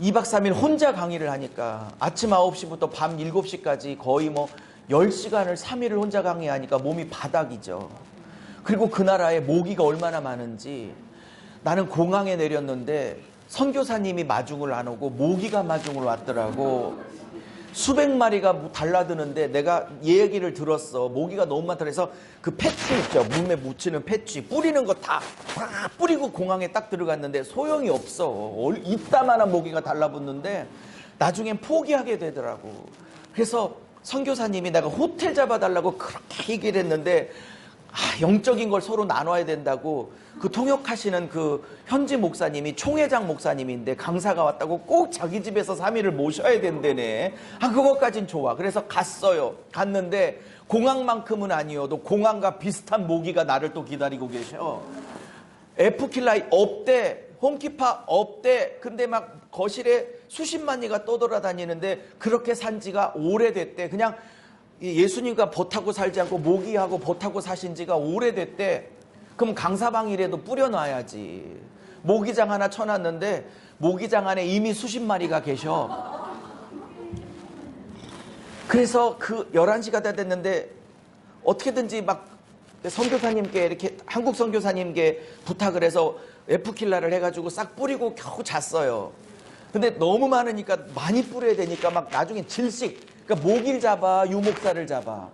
2박 3일 혼자 강의를 하니까 아침 9시부터 밤 7시까지 거의 10시간을 3일을 혼자 강의하니까 몸이 바닥이죠. 그리고 그 나라에 모기가 얼마나 많은지. 나는 공항에 내렸는데 선교사님이 마중을 안 오고 모기가 마중을 왔더라고. 수백 마리가 달라드는데 내가 얘기를 들었어. 모기가 너무 많다 그래서 그 패치 있죠. 몸에 묻히는 패치 뿌리는 거 다 뿌리고 공항에 딱 들어갔는데 소용이 없어. 이따만한 모기가 달라붙는데 나중엔 포기하게 되더라고. 그래서 선교사님이 내가 호텔 잡아달라고 그렇게 얘기를 했는데 영적인 걸 서로 나눠야 된다고 그 통역하시는 그 현지 목사님이 총회장 목사님인데 강사가 왔다고 꼭 자기 집에서 3일을 모셔야 된다네. 그것까진 좋아. 그래서 갔어요. 갔는데 공항만큼은 아니어도 공항과 비슷한 모기가 나를 또 기다리고 계셔. 에프킬라이 없대. 홈키파 없대. 근데 막 거실에 수십만 이가 떠돌아다니는데 그렇게 산 지가 오래됐대. 그냥 예수님과 벗하고 살지 않고 모기하고 벗하고 사신 지가 오래됐대. 그럼 강사방이라도 뿌려놔야지. 모기장 하나 쳐놨는데 모기장 안에 이미 수십 마리가 계셔. 그래서 그 11시가 다 됐는데 어떻게든지 막 선교사님께 이렇게 한국 선교사님께 부탁을 해서 에프킬라를 해가지고 싹 뿌리고 겨우 잤어요. 근데 너무 많으니까 많이 뿌려야 되니까 막 나중에 질식. 그러니까 모기를 잡아, 유목사를 잡아.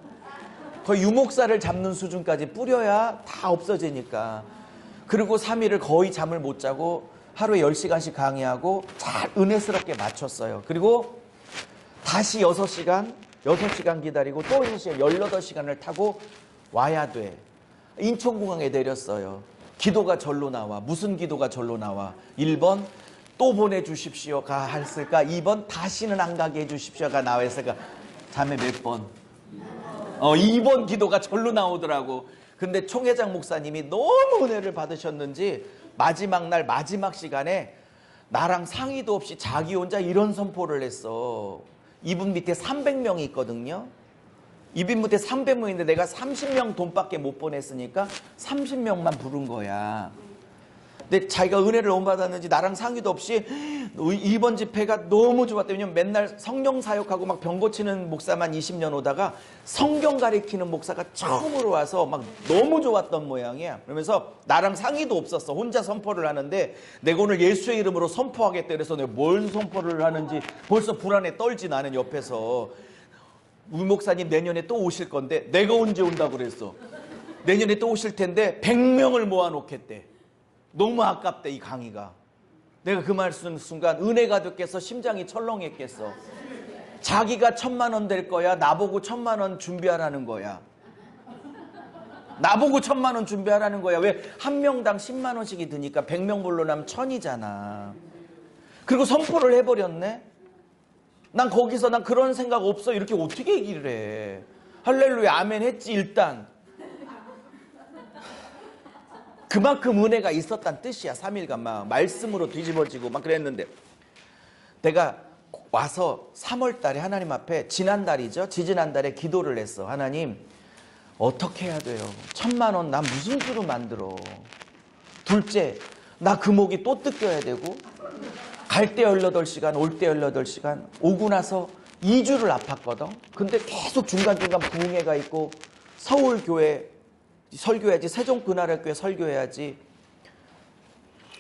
거의 유목사를 잡는 수준까지 뿌려야 다 없어지니까. 그리고 3일을 거의 잠을 못 자고 하루에 10시간씩 강의하고 잘 은혜스럽게 마쳤어요. 그리고 다시 6시간 기다리고 또 6시간, 18시간을 타고 와야 돼. 인천공항에 내렸어요. 기도가 절로 나와. 무슨 기도가 절로 나와? 1번 또 보내주십시오가 했을까? 2번 다시는 안 가게 해주십시오가 나왔을까? 자매 몇 번? 2번 기도가 절로 나오더라고. 근데 총회장 목사님이 너무 은혜를 받으셨는지 마지막 날 마지막 시간에 나랑 상의도 없이 자기 혼자 이런 선포를 했어. 이분 밑에 300명이 있거든요. 이분 밑에 300명인데 내가 30명 돈밖에 못 보냈으니까 30명만 부른 거야. 근데 자기가 은혜를 너무 받았는지 나랑 상의도 없이 이번 집회가 너무 좋았다. 왜냐면 맨날 성령 사역하고 막 병 고치는 목사만 20년 오다가 성경 가리키는 목사가 처음으로 와서 막 너무 좋았던 모양이야. 그러면서 나랑 상의도 없었어. 혼자 선포를 하는데 내가 오늘 예수의 이름으로 선포하겠다. 그래서 내가 뭔 선포를 하는지 벌써 불안에 떨지 나는 옆에서. 우리 목사님 내년에 또 오실 건데 내가 언제 온다고 그랬어. 내년에 또 오실 텐데 100명을 모아놓겠대. 너무 아깝대 이 강의가. 내가 그 말 쓰는 순간 은혜가 됐겠어. 심장이 철렁했겠어. 자기가 1000만 원 될 거야. 나보고 1000만 원 준비하라는 거야. 나보고 1000만 원 준비하라는 거야. 왜? 한 명당 10만 원씩이 드니까 100명 물러나면 1000이잖아. 그리고 선포를 해버렸네. 난 거기서 난 그런 생각 없어. 이렇게 어떻게 얘기를 해. 할렐루야 아멘 했지 일단. 그만큼 은혜가 있었단 뜻이야. 3일간 막 말씀으로 뒤집어지고 막 그랬는데 내가 와서 3월 달에 하나님 앞에 지난달이죠. 지지난달에 기도를 했어. 하나님 어떻게 해야 돼요? 1000만 원 나 무슨 수로 만들어. 둘째 나 금옥이 또 뜯겨야 되고 갈 때 18시간 올 때 18시간 오고 나서 2주를 아팠거든. 근데 계속 중간중간 부흥회가 있고 서울교회 설교해야지. 세종근하학교에 설교해야지.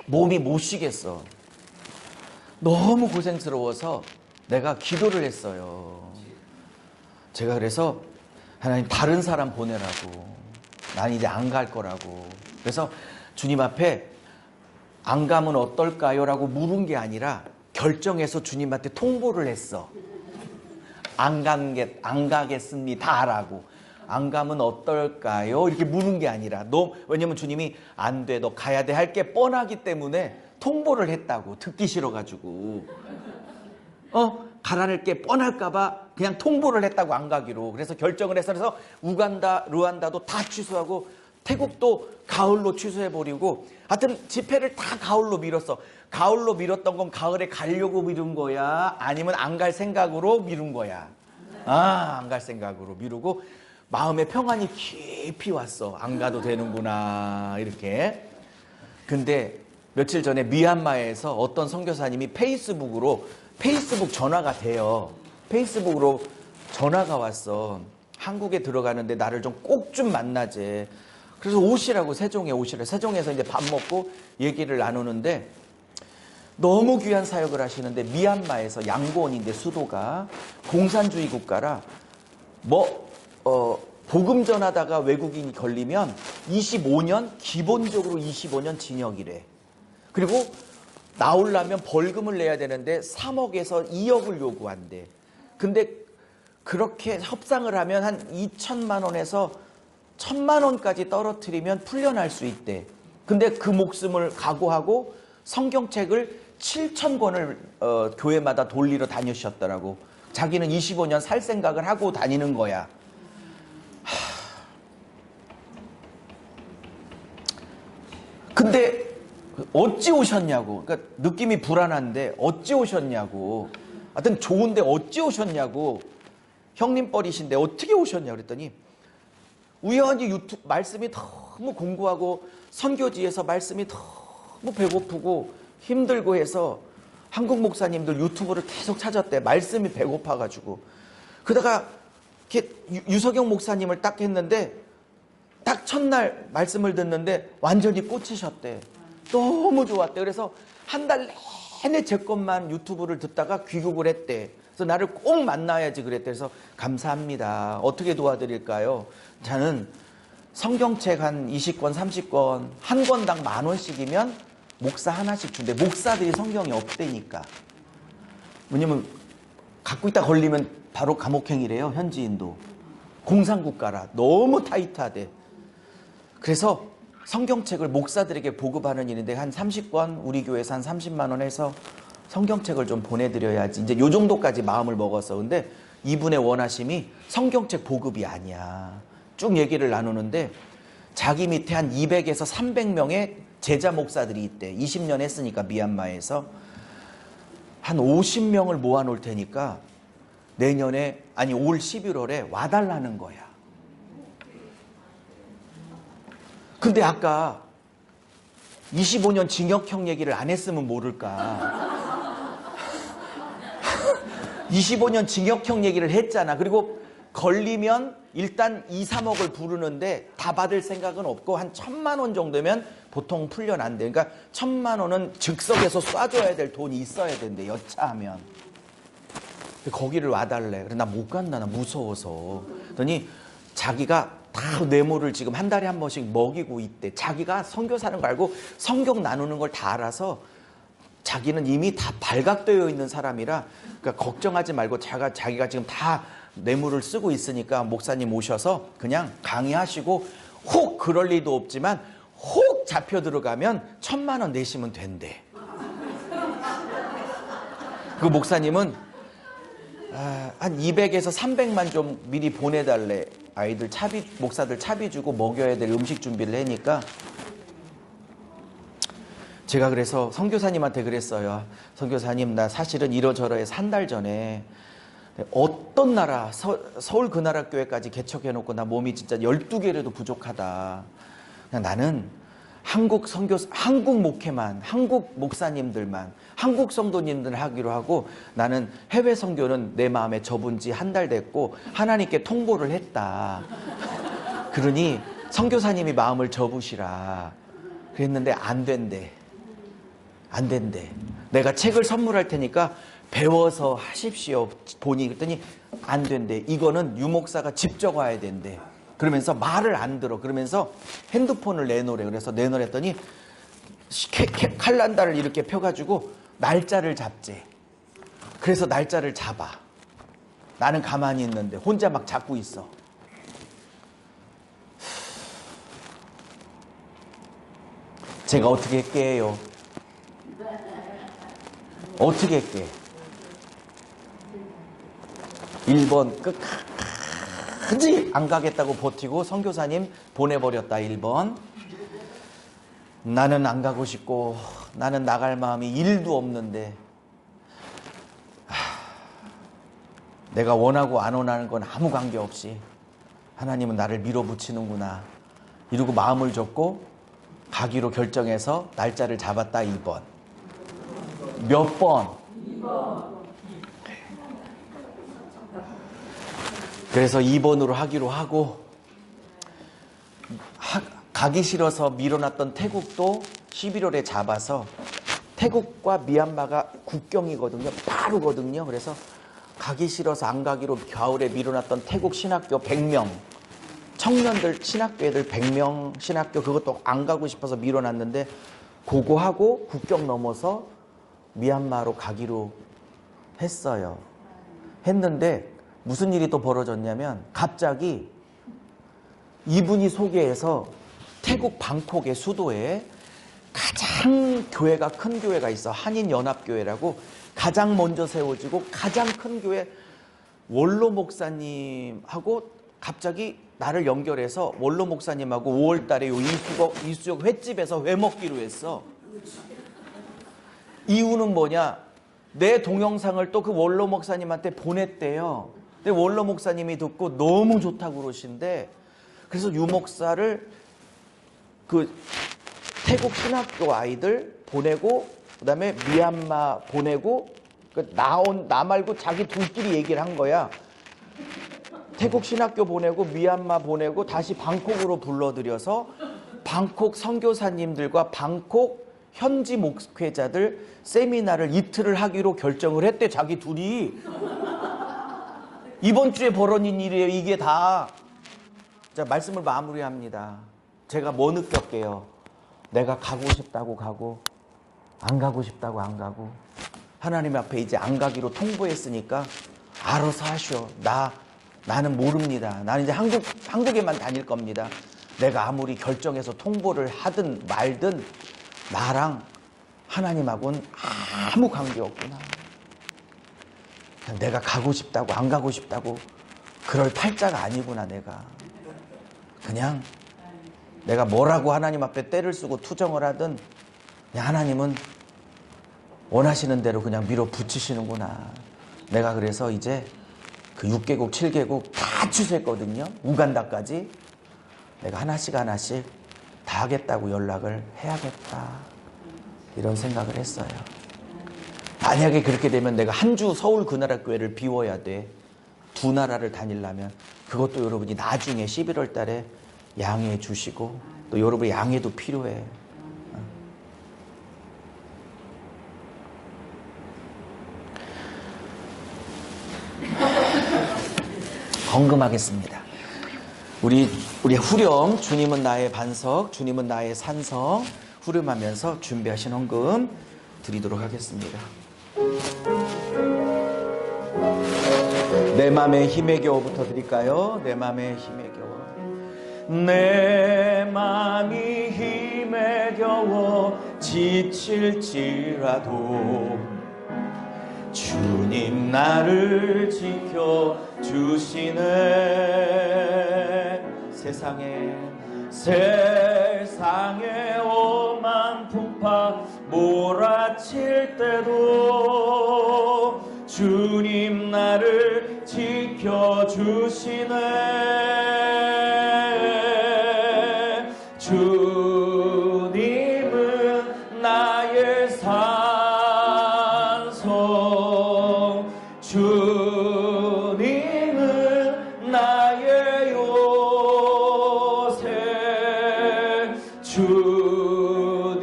몸이 못 쉬겠어. 너무 고생스러워서 내가 기도를 했어요. 제가 그래서 하나님 다른 사람 보내라고. 난 이제 안 갈 거라고. 그래서 주님 앞에 안 가면 어떨까요? 라고 물은 게 아니라 결정해서 주님한테 통보를 했어. 안 가겠습니다 라고. 안 가면 어떨까요? 이렇게 묻는 게 아니라 왜냐면 주님이 안 돼, 너 가야 돼 할 게 뻔하기 때문에 통보를 했다고. 듣기 싫어가지고 가라는 게 뻔할까봐 그냥 통보를 했다고 안 가기로. 그래서 결정을 해서 그래서 우간다, 르완다도 다 취소하고 태국도 가을로 취소해버리고 하여튼 집회를 다 가을로 미뤘어. 가을로 미뤘던 건 가을에 가려고 미룬 거야? 아니면 안 갈 생각으로 미룬 거야? 안 갈 생각으로 미루고 마음의 평안이 깊이 왔어. 안 가도 되는구나 이렇게. 근데 며칠 전에 미얀마에서 어떤 선교사님이 페이스북 전화가 돼요. 페이스북으로 전화가 왔어. 한국에 들어가는데 나를 꼭 좀 만나재. 그래서 오시라고. 세종에 오시래. 세종에서 이제 밥 먹고 얘기를 나누는데 너무 귀한 사역을 하시는데 미얀마에서 양곤인데 수도가 공산주의 국가라 복음 전하다가 외국인이 걸리면 25년, 기본적으로 25년 징역이래. 그리고 나오려면 벌금을 내야 되는데 3억에서 2억을 요구한대. 근데 그렇게 협상을 하면 한 2천만 원에서 1000만 원까지 떨어뜨리면 풀려날 수 있대. 근데 그 목숨을 각오하고 성경책을 7000권을 교회마다 돌리러 다니셨더라고. 자기는 25년 살 생각을 하고 다니는 거야. 근데 어찌 오셨냐고. 그러니까 느낌이 불안한데 어찌 오셨냐고. 하여튼 좋은데 어찌 오셨냐고. 형님 뻘이신데 어떻게 오셨냐고 그랬더니 우연히 유튜브 말씀이 너무 공부하고 선교지에서 말씀이 너무 배고프고 힘들고 해서 한국 목사님들 유튜브를 계속 찾았대. 말씀이 배고파가지고. 그러다가 이렇게 유석영 목사님을 딱 했는데 딱 첫날 말씀을 듣는데 완전히 꽂히셨대. 너무 좋았대. 그래서 한 달 내내 제 것만 유튜브를 듣다가 귀국을 했대. 그래서 나를 꼭 만나야지 그랬대. 그래서 감사합니다. 어떻게 도와드릴까요? 저는 성경책 한 20권, 30권 한 권당 10,000원씩이면 목사 하나씩 준대. 목사들이 성경이 없대니까. 왜냐면 갖고 있다 걸리면 바로 감옥행이래요. 현지인도. 공산국가라. 너무 타이트하대. 그래서 성경책을 목사들에게 보급하는 일인데 한 30권 우리 교회에서 한 30만 원 해서 성경책을 좀 보내드려야지. 이제 요 정도까지 마음을 먹었어. 근데 이분의 원하심이 성경책 보급이 아니야. 쭉 얘기를 나누는데 자기 밑에 한 200에서 300명의 제자 목사들이 있대. 20년 했으니까 미얀마에서 한 50명을 모아놓을 테니까 내년에 아니 올 11월에 와달라는 거야. 근데 아까 25년 징역형 얘기를 안 했으면 모를까. 25년 징역형 얘기를 했잖아. 그리고 걸리면 일단 2, 3억을 부르는데 다 받을 생각은 없고 한 1,000만 원 정도면 보통 풀려난대. 그러니까 1,000만 원은 즉석에서 쏴줘야 될 돈이 있어야 된대. 여차하면. 거기를 와달래. 그래 나 못 간다. 나 무서워서. 그러더니 자기가 다 뇌물을 지금 한 달에 한 번씩 먹이고 있대. 자기가 선교사는 거 알고 성경 나누는 걸 다 알아서 자기는 이미 다 발각되어 있는 사람이라 그러니까 걱정하지 말고 자기가 지금 다 뇌물을 쓰고 있으니까 목사님 오셔서 그냥 강의하시고 혹 그럴 리도 없지만 혹 잡혀 들어가면 1,000만 원 내시면 된대. 그 목사님은 한 200에서 300만 좀 미리 보내달래. 아이들 목사들 차비 주고 먹여야 될 음식 준비를 하니까 제가 그래서 선교사님한테 그랬어요. 선교사님 나 사실은 이러저러해서 한 달 전에 어떤 나라 서울 그 나라 교회까지 개척해놓고 나 몸이 진짜 12개라도 부족하다. 그냥 나는 한국 목회만, 한국 목사님들만, 한국 성도님들 하기로 하고 나는 해외 선교는 내 마음에 접은 지 한 달 됐고 하나님께 통보를 했다. 그러니 선교사님이 마음을 접으시라. 그랬는데 안 된대. 안 된대. 내가 책을 선물할 테니까 배워서 하십시오. 보니 그랬더니 안 된대. 이거는 유목사가 직접 와야 된대. 그러면서 말을 안 들어. 그러면서 핸드폰을 내놓으래. 그래서 내놓으랬더니 칼란다를 이렇게 펴가지고 날짜를 잡재. 그래서 날짜를 잡아. 나는 가만히 있는데 혼자 막 잡고 있어. 제가 어떻게 깨요? 어떻게 깨? 1번 끝까지 안 가겠다고 버티고 선교사님 보내버렸다. 1번 나는 안 가고 싶고 나는 나갈 마음이 1도 없는데 내가 원하고 안 원하는 건 아무 관계없이 하나님은 나를 밀어붙이는구나 이러고 마음을 접고 가기로 결정해서 날짜를 잡았다. 2번 몇 번? 2번. 그래서 2번으로 하기로 하고 가기 싫어서 밀어놨던 태국도 11월에 잡아서 태국과 미얀마가 국경이거든요. 바로거든요. 그래서 가기 싫어서 안 가기로 겨울에 밀어놨던 태국 신학교 100명 청년들 신학교 애들 100명 신학교 그것도 안 가고 싶어서 밀어놨는데 그거 하고 국경 넘어서 미얀마로 가기로 했어요. 했는데 무슨 일이 또 벌어졌냐면 갑자기 이분이 소개해서 태국 방콕의 수도에 가장 교회가 큰 교회가 있어. 한인연합교회라고 가장 먼저 세워지고 가장 큰 교회 원로 목사님하고 갑자기 나를 연결해서 원로 목사님하고 5월 달에 요 이수역 횟집에서 회 먹기로 했어. 이유는 뭐냐? 내 동영상을 또 그 원로 목사님한테 보냈대요. 근데 원로 목사님이 듣고 너무 좋다고 그러신데 그래서 유 목사를 그 태국 신학교 아이들 보내고 그다음에 미얀마 보내고 나 말고 자기 둘끼리 얘기를 한 거야. 태국 신학교 보내고 미얀마 보내고 다시 방콕으로 불러들여서 방콕 선교사님들과 방콕 현지 목회자들 세미나를 이틀을 하기로 결정을 했대. 자기 둘이. 이번 주에 벌어진 일이에요. 이게 다. 자, 말씀을 마무리합니다. 제가 뭐 느꼈게요? 내가 가고 싶다고 가고 안 가고 싶다고 안 가고 하나님 앞에 이제 안 가기로 통보했으니까 알아서 하시오. 나는 모릅니다. 나는 이제 한국에만 다닐 겁니다. 내가 아무리 결정해서 통보를 하든 말든 나랑 하나님하고는 아무 관계없구나. 그냥 내가 가고 싶다고 안 가고 싶다고 그럴 팔자가 아니구나. 내가 그냥 내가 뭐라고 하나님 앞에 떼를 쓰고 투정을 하든 그냥 하나님은 원하시는 대로 그냥 밀어붙이시는구나. 내가 그래서 이제 그 6개국 7개국 다 취소했거든요. 우간다까지. 내가 하나씩 다 하겠다고 연락을 해야겠다, 이런 생각을 했어요. 만약에 그렇게 되면 내가 한 주 서울 그 나라 교회를 비워야 돼. 두 나라를 다니려면 그것도 여러분이 나중에 11월 달에 양해해 주시고, 또 여러분의 양해도 필요해. 헌금하겠습니다. 우리 후렴, 주님은 나의 반석, 주님은 나의 산성, 후렴하면서 준비하신 헌금 드리도록 하겠습니다. 내 맘의 힘의 겨워부터 드릴까요? 내 맘의 힘의 겨워. 내 맘이 힘에 겨워 지칠지라도 주님 나를 지켜주시네. 세상에 오만 풍파 몰아칠 때도 주님 나를 지켜주시네. 주님은 나의 산성, 주님은 나의 요새, 주님은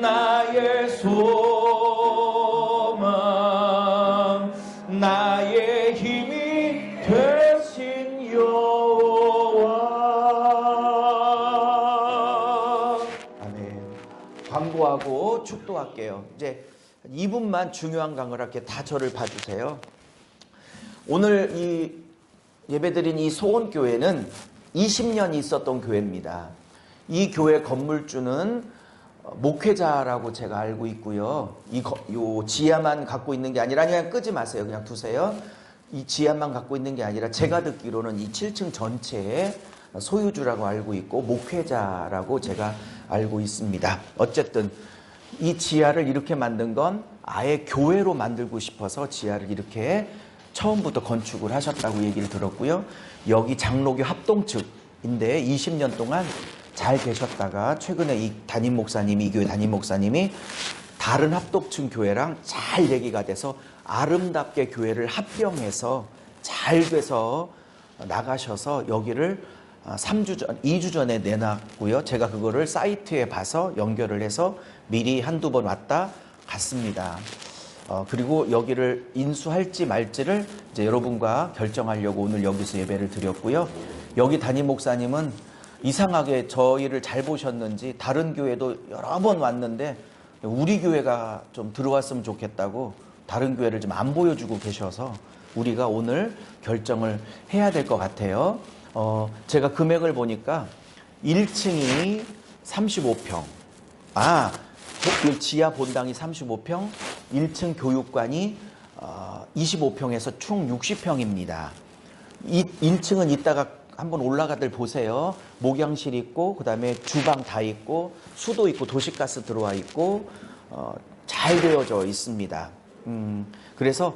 나의 소망, 나의 힘이 되신 여호와. 아멘. 광고하고 축도할게요. 이제 2분만 중요한 강을 할게. 다 저를 봐주세요. 오늘 이 예배드린 이 소원교회는 20년 있었던 교회입니다. 이 교회 건물주는 목회자라고 제가 알고 있고요. 요 지하만 갖고 있는 게 아니라, 그냥 끄지 마세요. 그냥 두세요. 이 지하만 갖고 있는 게 아니라 제가 듣기로는 이 7층 전체의 소유주라고 알고 있고 목회자라고 제가 알고 있습니다. 어쨌든 이 지하를 이렇게 만든 건 아예 교회로 만들고 싶어서 지하를 이렇게 처음부터 건축을 하셨다고 얘기를 들었고요. 여기 장로교 합동측인데 20년 동안 잘 계셨다가 최근에 이 담임 목사님이, 이 교회 담임 목사님이 다른 합동층 교회랑 잘 얘기가 돼서 아름답게 교회를 합병해서 잘 돼서 나가셔서 여기를 2주 전에 내놨고요. 제가 그거를 사이트에 봐서 연결을 해서 미리 한두 번 왔다 갔습니다. 그리고 여기를 인수할지 말지를 이제 여러분과 결정하려고 오늘 여기서 예배를 드렸고요. 여기 담임 목사님은 이상하게 저희를 잘 보셨는지 다른 교회도 여러 번 왔는데 우리 교회가 좀 들어왔으면 좋겠다고 다른 교회를 좀 안 보여주고 계셔서 우리가 오늘 결정을 해야 될 것 같아요. 제가 금액을 보니까 1층이 35평, 지하 본당이 35평, 1층 교육관이 25평에서 총 60평입니다. 1층은 이따가 한번 올라가들 보세요. 목양실 있고, 그 다음에 주방 다 있고, 수도 있고, 도시가스 들어와 있고, 잘 되어져 있습니다. 그래서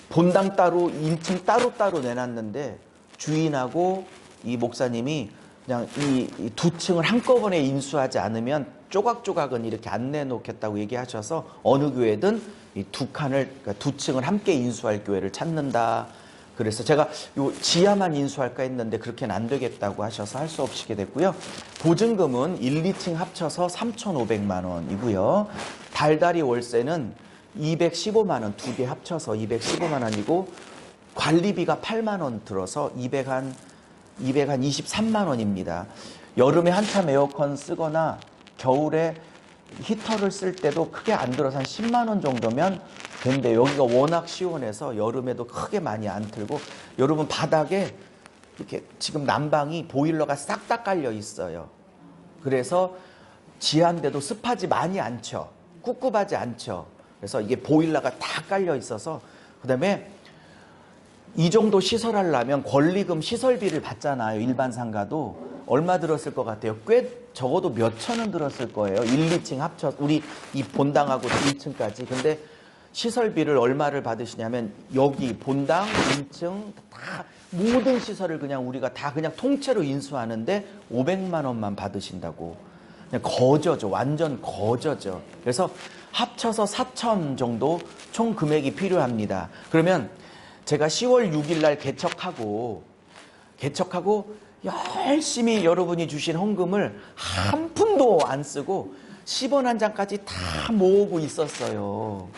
본당 따로 1층 따로 내놨는데 주인하고 이 목사님이 그냥 이 두 층을 한꺼번에 인수하지 않으면 조각조각은 이렇게 안 내놓겠다고 얘기하셔서 어느 교회든 이 두 칸을, 그러니까 두 층을 함께 인수할 교회를 찾는다. 그래서 제가 요 지하만 인수할까 했는데 그렇게는 안 되겠다고 하셔서 할 수 없이 됐고요. 보증금은 1, 2층 합쳐서 3,500만 원이고요. 달달이 월세는 215만 원, 두 개 합쳐서 215만 원이고, 관리비가 8만 원 들어서 223만 원입니다. 여름에 한참 에어컨 쓰거나 겨울에 히터를 쓸 때도 크게 안 들어서 한 10만 원 정도면 되는데, 여기가 워낙 시원해서 여름에도 크게 많이 안 틀고, 여러분 바닥에 이렇게 지금 난방이 보일러가 싹 다 깔려 있어요. 그래서 지하인데도 습하지 많이 않죠. 꿉꿉하지 않죠. 그래서 이게 보일러가 다 깔려 있어서 그다음에 이 정도 시설 하려면 권리금 시설비를 받잖아요. 일반 상가도. 얼마 들었을 것 같아요? 꽤 적어도 몇 천 원 들었을 거예요. 1, 2층 합쳐 우리 이 본당하고 1층까지. 근데 시설비를 얼마를 받으시냐면 여기 본당 1층 다 모든 시설을 그냥 우리가 다 그냥 통째로 인수하는데 500만 원만 받으신다고. 그냥 거저죠. 완전 거저죠. 그래서 합쳐서 4천 정도 총 금액이 필요합니다. 그러면 제가 10월 6일 날 개척하고 열심히 여러분이 주신 헌금을 한 푼도 안 쓰고 10원 한 장까지 다 모으고 있었어요.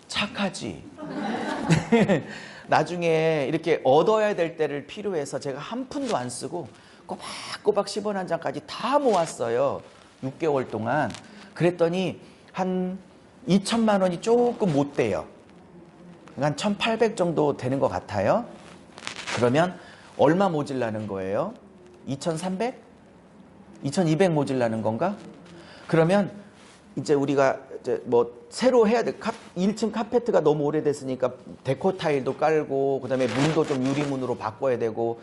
착하지? 나중에 이렇게 얻어야 될 때를 필요해서 제가 한 푼도 안 쓰고 꼬박꼬박 10원 한 장까지 다 모았어요. 6개월 동안. 그랬더니 한 2천만 원이 조금 못 돼요. 한 1,800 정도 되는 것 같아요. 그러면 얼마 모질라는 거예요? 2,300? 2,200 모질라는 건가? 그러면 이제 우리가 이제 뭐 새로 해야 돼. 1층 카페트가 너무 오래됐으니까 데코 타일도 깔고 그다음에 문도 좀 유리문으로 바꿔야 되고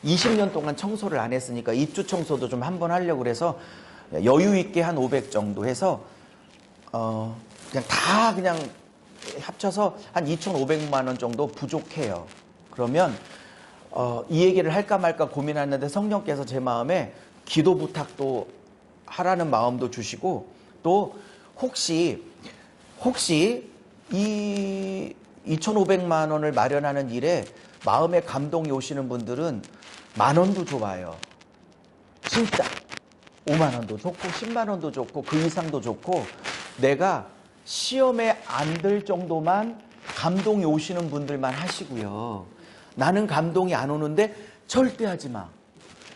20년 동안 청소를 안 했으니까 입주 청소도 좀 한번 하려고 그래서 여유 있게 한 500 정도 해서 그냥 다 그냥 합쳐서 한 2,500만 원 정도 부족해요. 그러면 이 얘기를 할까 말까 고민하는데 성령께서 제 마음에 기도 부탁도 하라는 마음도 주시고 또 혹시 이 2,500만 원을 마련하는 일에 마음에 감동이 오시는 분들은 10,000원도 좋아요. 진짜 5만 원도 좋고 10만 원도 좋고 그 이상도 좋고 내가 시험에 안 들 정도만 감동이 오시는 분들만 하시고요. 나는 감동이 안 오는데 절대 하지 마.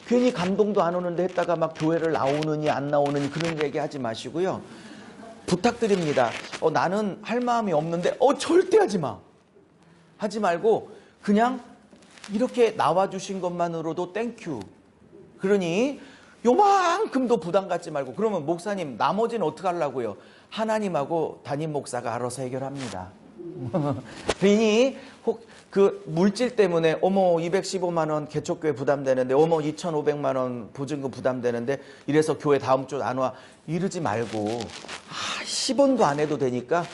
괜히 감동도 안 오는데 했다가 막 교회를 나오느니 안 나오느니 그런 얘기 하지 마시고요. 부탁드립니다. 나는 할 마음이 없는데 절대 하지 마. 하지 말고 그냥 이렇게 나와주신 것만으로도 땡큐. 그러니 요만큼도 부담 갖지 말고 그러면 목사님 나머지는 어떻게 하려고요? 하나님하고 담임 목사가 알아서 해결합니다. 괜히 그 물질 때문에 215만 원 개척교회 부담되는데 2,500만 원 보증금 부담되는데 이래서 교회 다음 주 안 와 이러지 말고 10원도 안 해도 되니까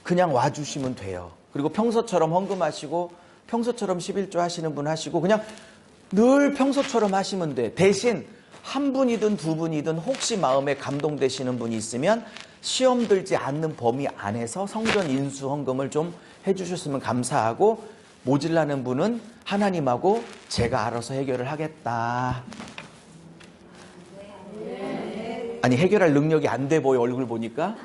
그냥 와주시면 돼요. 그리고 평소처럼 헌금하시고 평소처럼 11조 하시는 분 하시고 그냥 늘 평소처럼 하시면 돼. 대신 한 분이든 두 분이든 혹시 마음에 감동되시는 분이 있으면 시험 들지 않는 범위 안에서 성전 인수 헌금을 좀 해주셨으면 감사하고 모질라는 분은 하나님하고 제가 알아서 해결을 하겠다. 아니 해결할 능력이 안 돼 보여 얼굴 보니까.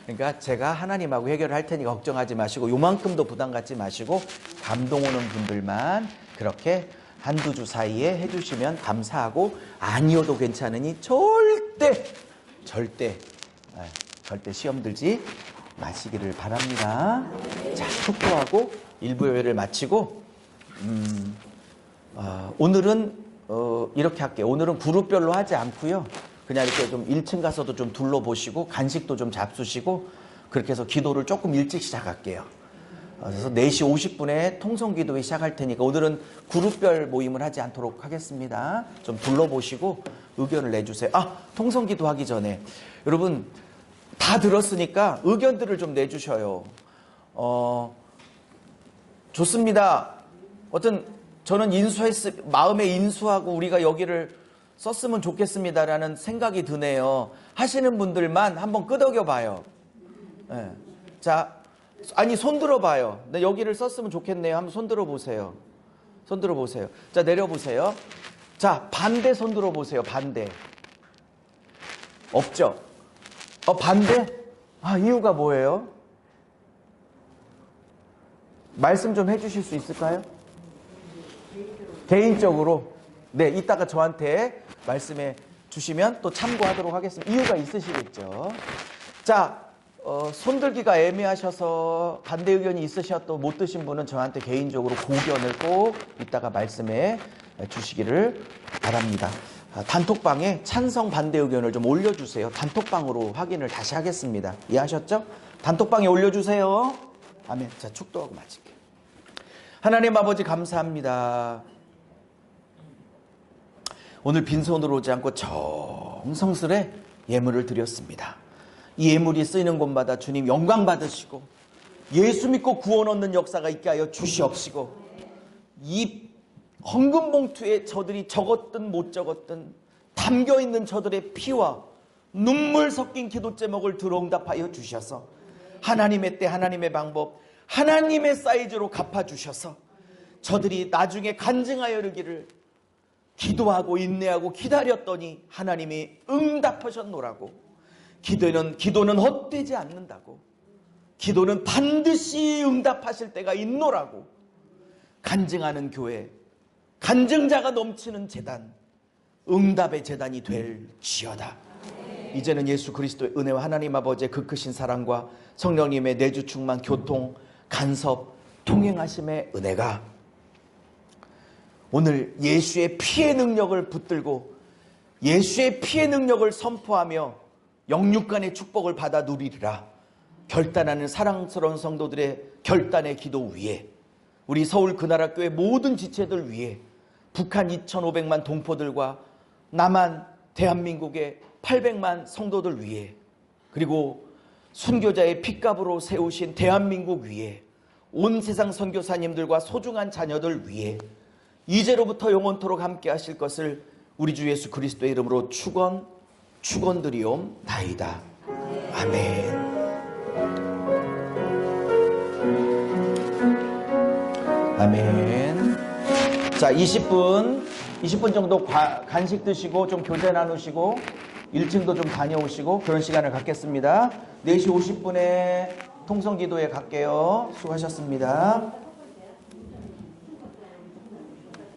그러니까 제가 하나님하고 해결을 할 테니까 걱정하지 마시고 요만큼도 부담 갖지 마시고 감동 오는 분들만 그렇게 한두 주 사이에 해주시면 감사하고 아니어도 괜찮으니 절대 시험 들지 마시기를 바랍니다. 자, 축도하고 일부 예배를 마치고 오늘은 이렇게 할게요. 오늘은 그룹별로 하지 않고요. 그냥 이렇게 좀 1층 가서도 좀 둘러보시고 간식도 좀 잡수시고 그렇게 해서 기도를 조금 일찍 시작할게요. 그래서 4시 50분에 통성기도회 시작할 테니까 오늘은 그룹별 모임을 하지 않도록 하겠습니다. 좀 둘러보시고 의견을 내주세요. 통성기도 하기 전에 여러분 다 들었으니까 의견들을 좀 내주셔요. 좋습니다. 저는 마음에 인수하고 우리가 여기를 썼으면 좋겠습니다라는 생각이 드네요. 하시는 분들만 한번 끄덕여 봐요. 네. 자, 손 들어봐요. 네, 여기를 썼으면 좋겠네요. 한번 손 들어보세요. 손 들어보세요. 자, 내려보세요. 자, 반대 손 들어보세요. 반대. 없죠? 반대? 이유가 뭐예요? 말씀 좀 해주실 수 있을까요? 개인적으로. 네, 이따가 저한테 말씀해 주시면 또 참고하도록 하겠습니다. 이유가 있으시겠죠? 자, 손들기가 애매하셔서 반대 의견이 있으셔도 못 드신 분은 저한테 개인적으로 고견을 꼭 이따가 말씀해 주시기를 바랍니다. 단톡방에 찬성 반대 의견을 좀 올려주세요. 단톡방으로 확인을 다시 하겠습니다. 이해하셨죠? 단톡방에 올려주세요. 아멘. 자, 축도하고 마칠게요. 하나님 아버지 감사합니다. 오늘 빈손으로 오지 않고 정성스레 예물을 드렸습니다. 이 예물이 쓰이는 곳마다 주님 영광 받으시고 예수 믿고 구원 얻는 역사가 있게 하여 주시옵시고, 이 헌금 봉투에 저들이 적었든 못 적었든 담겨있는 저들의 피와 눈물 섞인 기도 제목을 들어응답하여 주셔서 하나님의 때 하나님의 방법 하나님의 사이즈로 갚아주셔서 저들이 나중에 간증하여 이르기를 기도하고 인내하고 기다렸더니 하나님이 응답하셨노라고, 기도는 헛되지 않는다고, 기도는 반드시 응답하실 때가 있노라고 간증하는 교회, 간증자가 넘치는 재단, 응답의 재단이 될지어다. 이제는 예수 그리스도의 은혜와 하나님 아버지의 그 크신 사랑과 성령님의 내주 충만 교통 간섭 통행하심의 은혜가 오늘 예수의 피의 능력을 붙들고 예수의 피의 능력을 선포하며 영육간의 축복을 받아 누리리라 결단하는 사랑스러운 성도들의 결단의 기도 위에, 우리 서울 그나라교회 모든 지체들 위에, 북한 2,500만 동포들과 남한 대한민국의 800만 성도들 위에, 그리고 순교자의 핏값으로 세우신 대한민국 위에, 온 세상 선교사님들과 소중한 자녀들 위에 이제로부터 영원토록 함께 하실 것을 우리 주 예수 그리스도의 이름으로 축원드리옵나이다. 아멘. 아멘. 자, 20분 정도 간식 드시고 좀 교제 나누시고 1층도 좀 다녀오시고 그런 시간을 갖겠습니다. 4시 50분에 통성기도에 갈게요. 수고하셨습니다.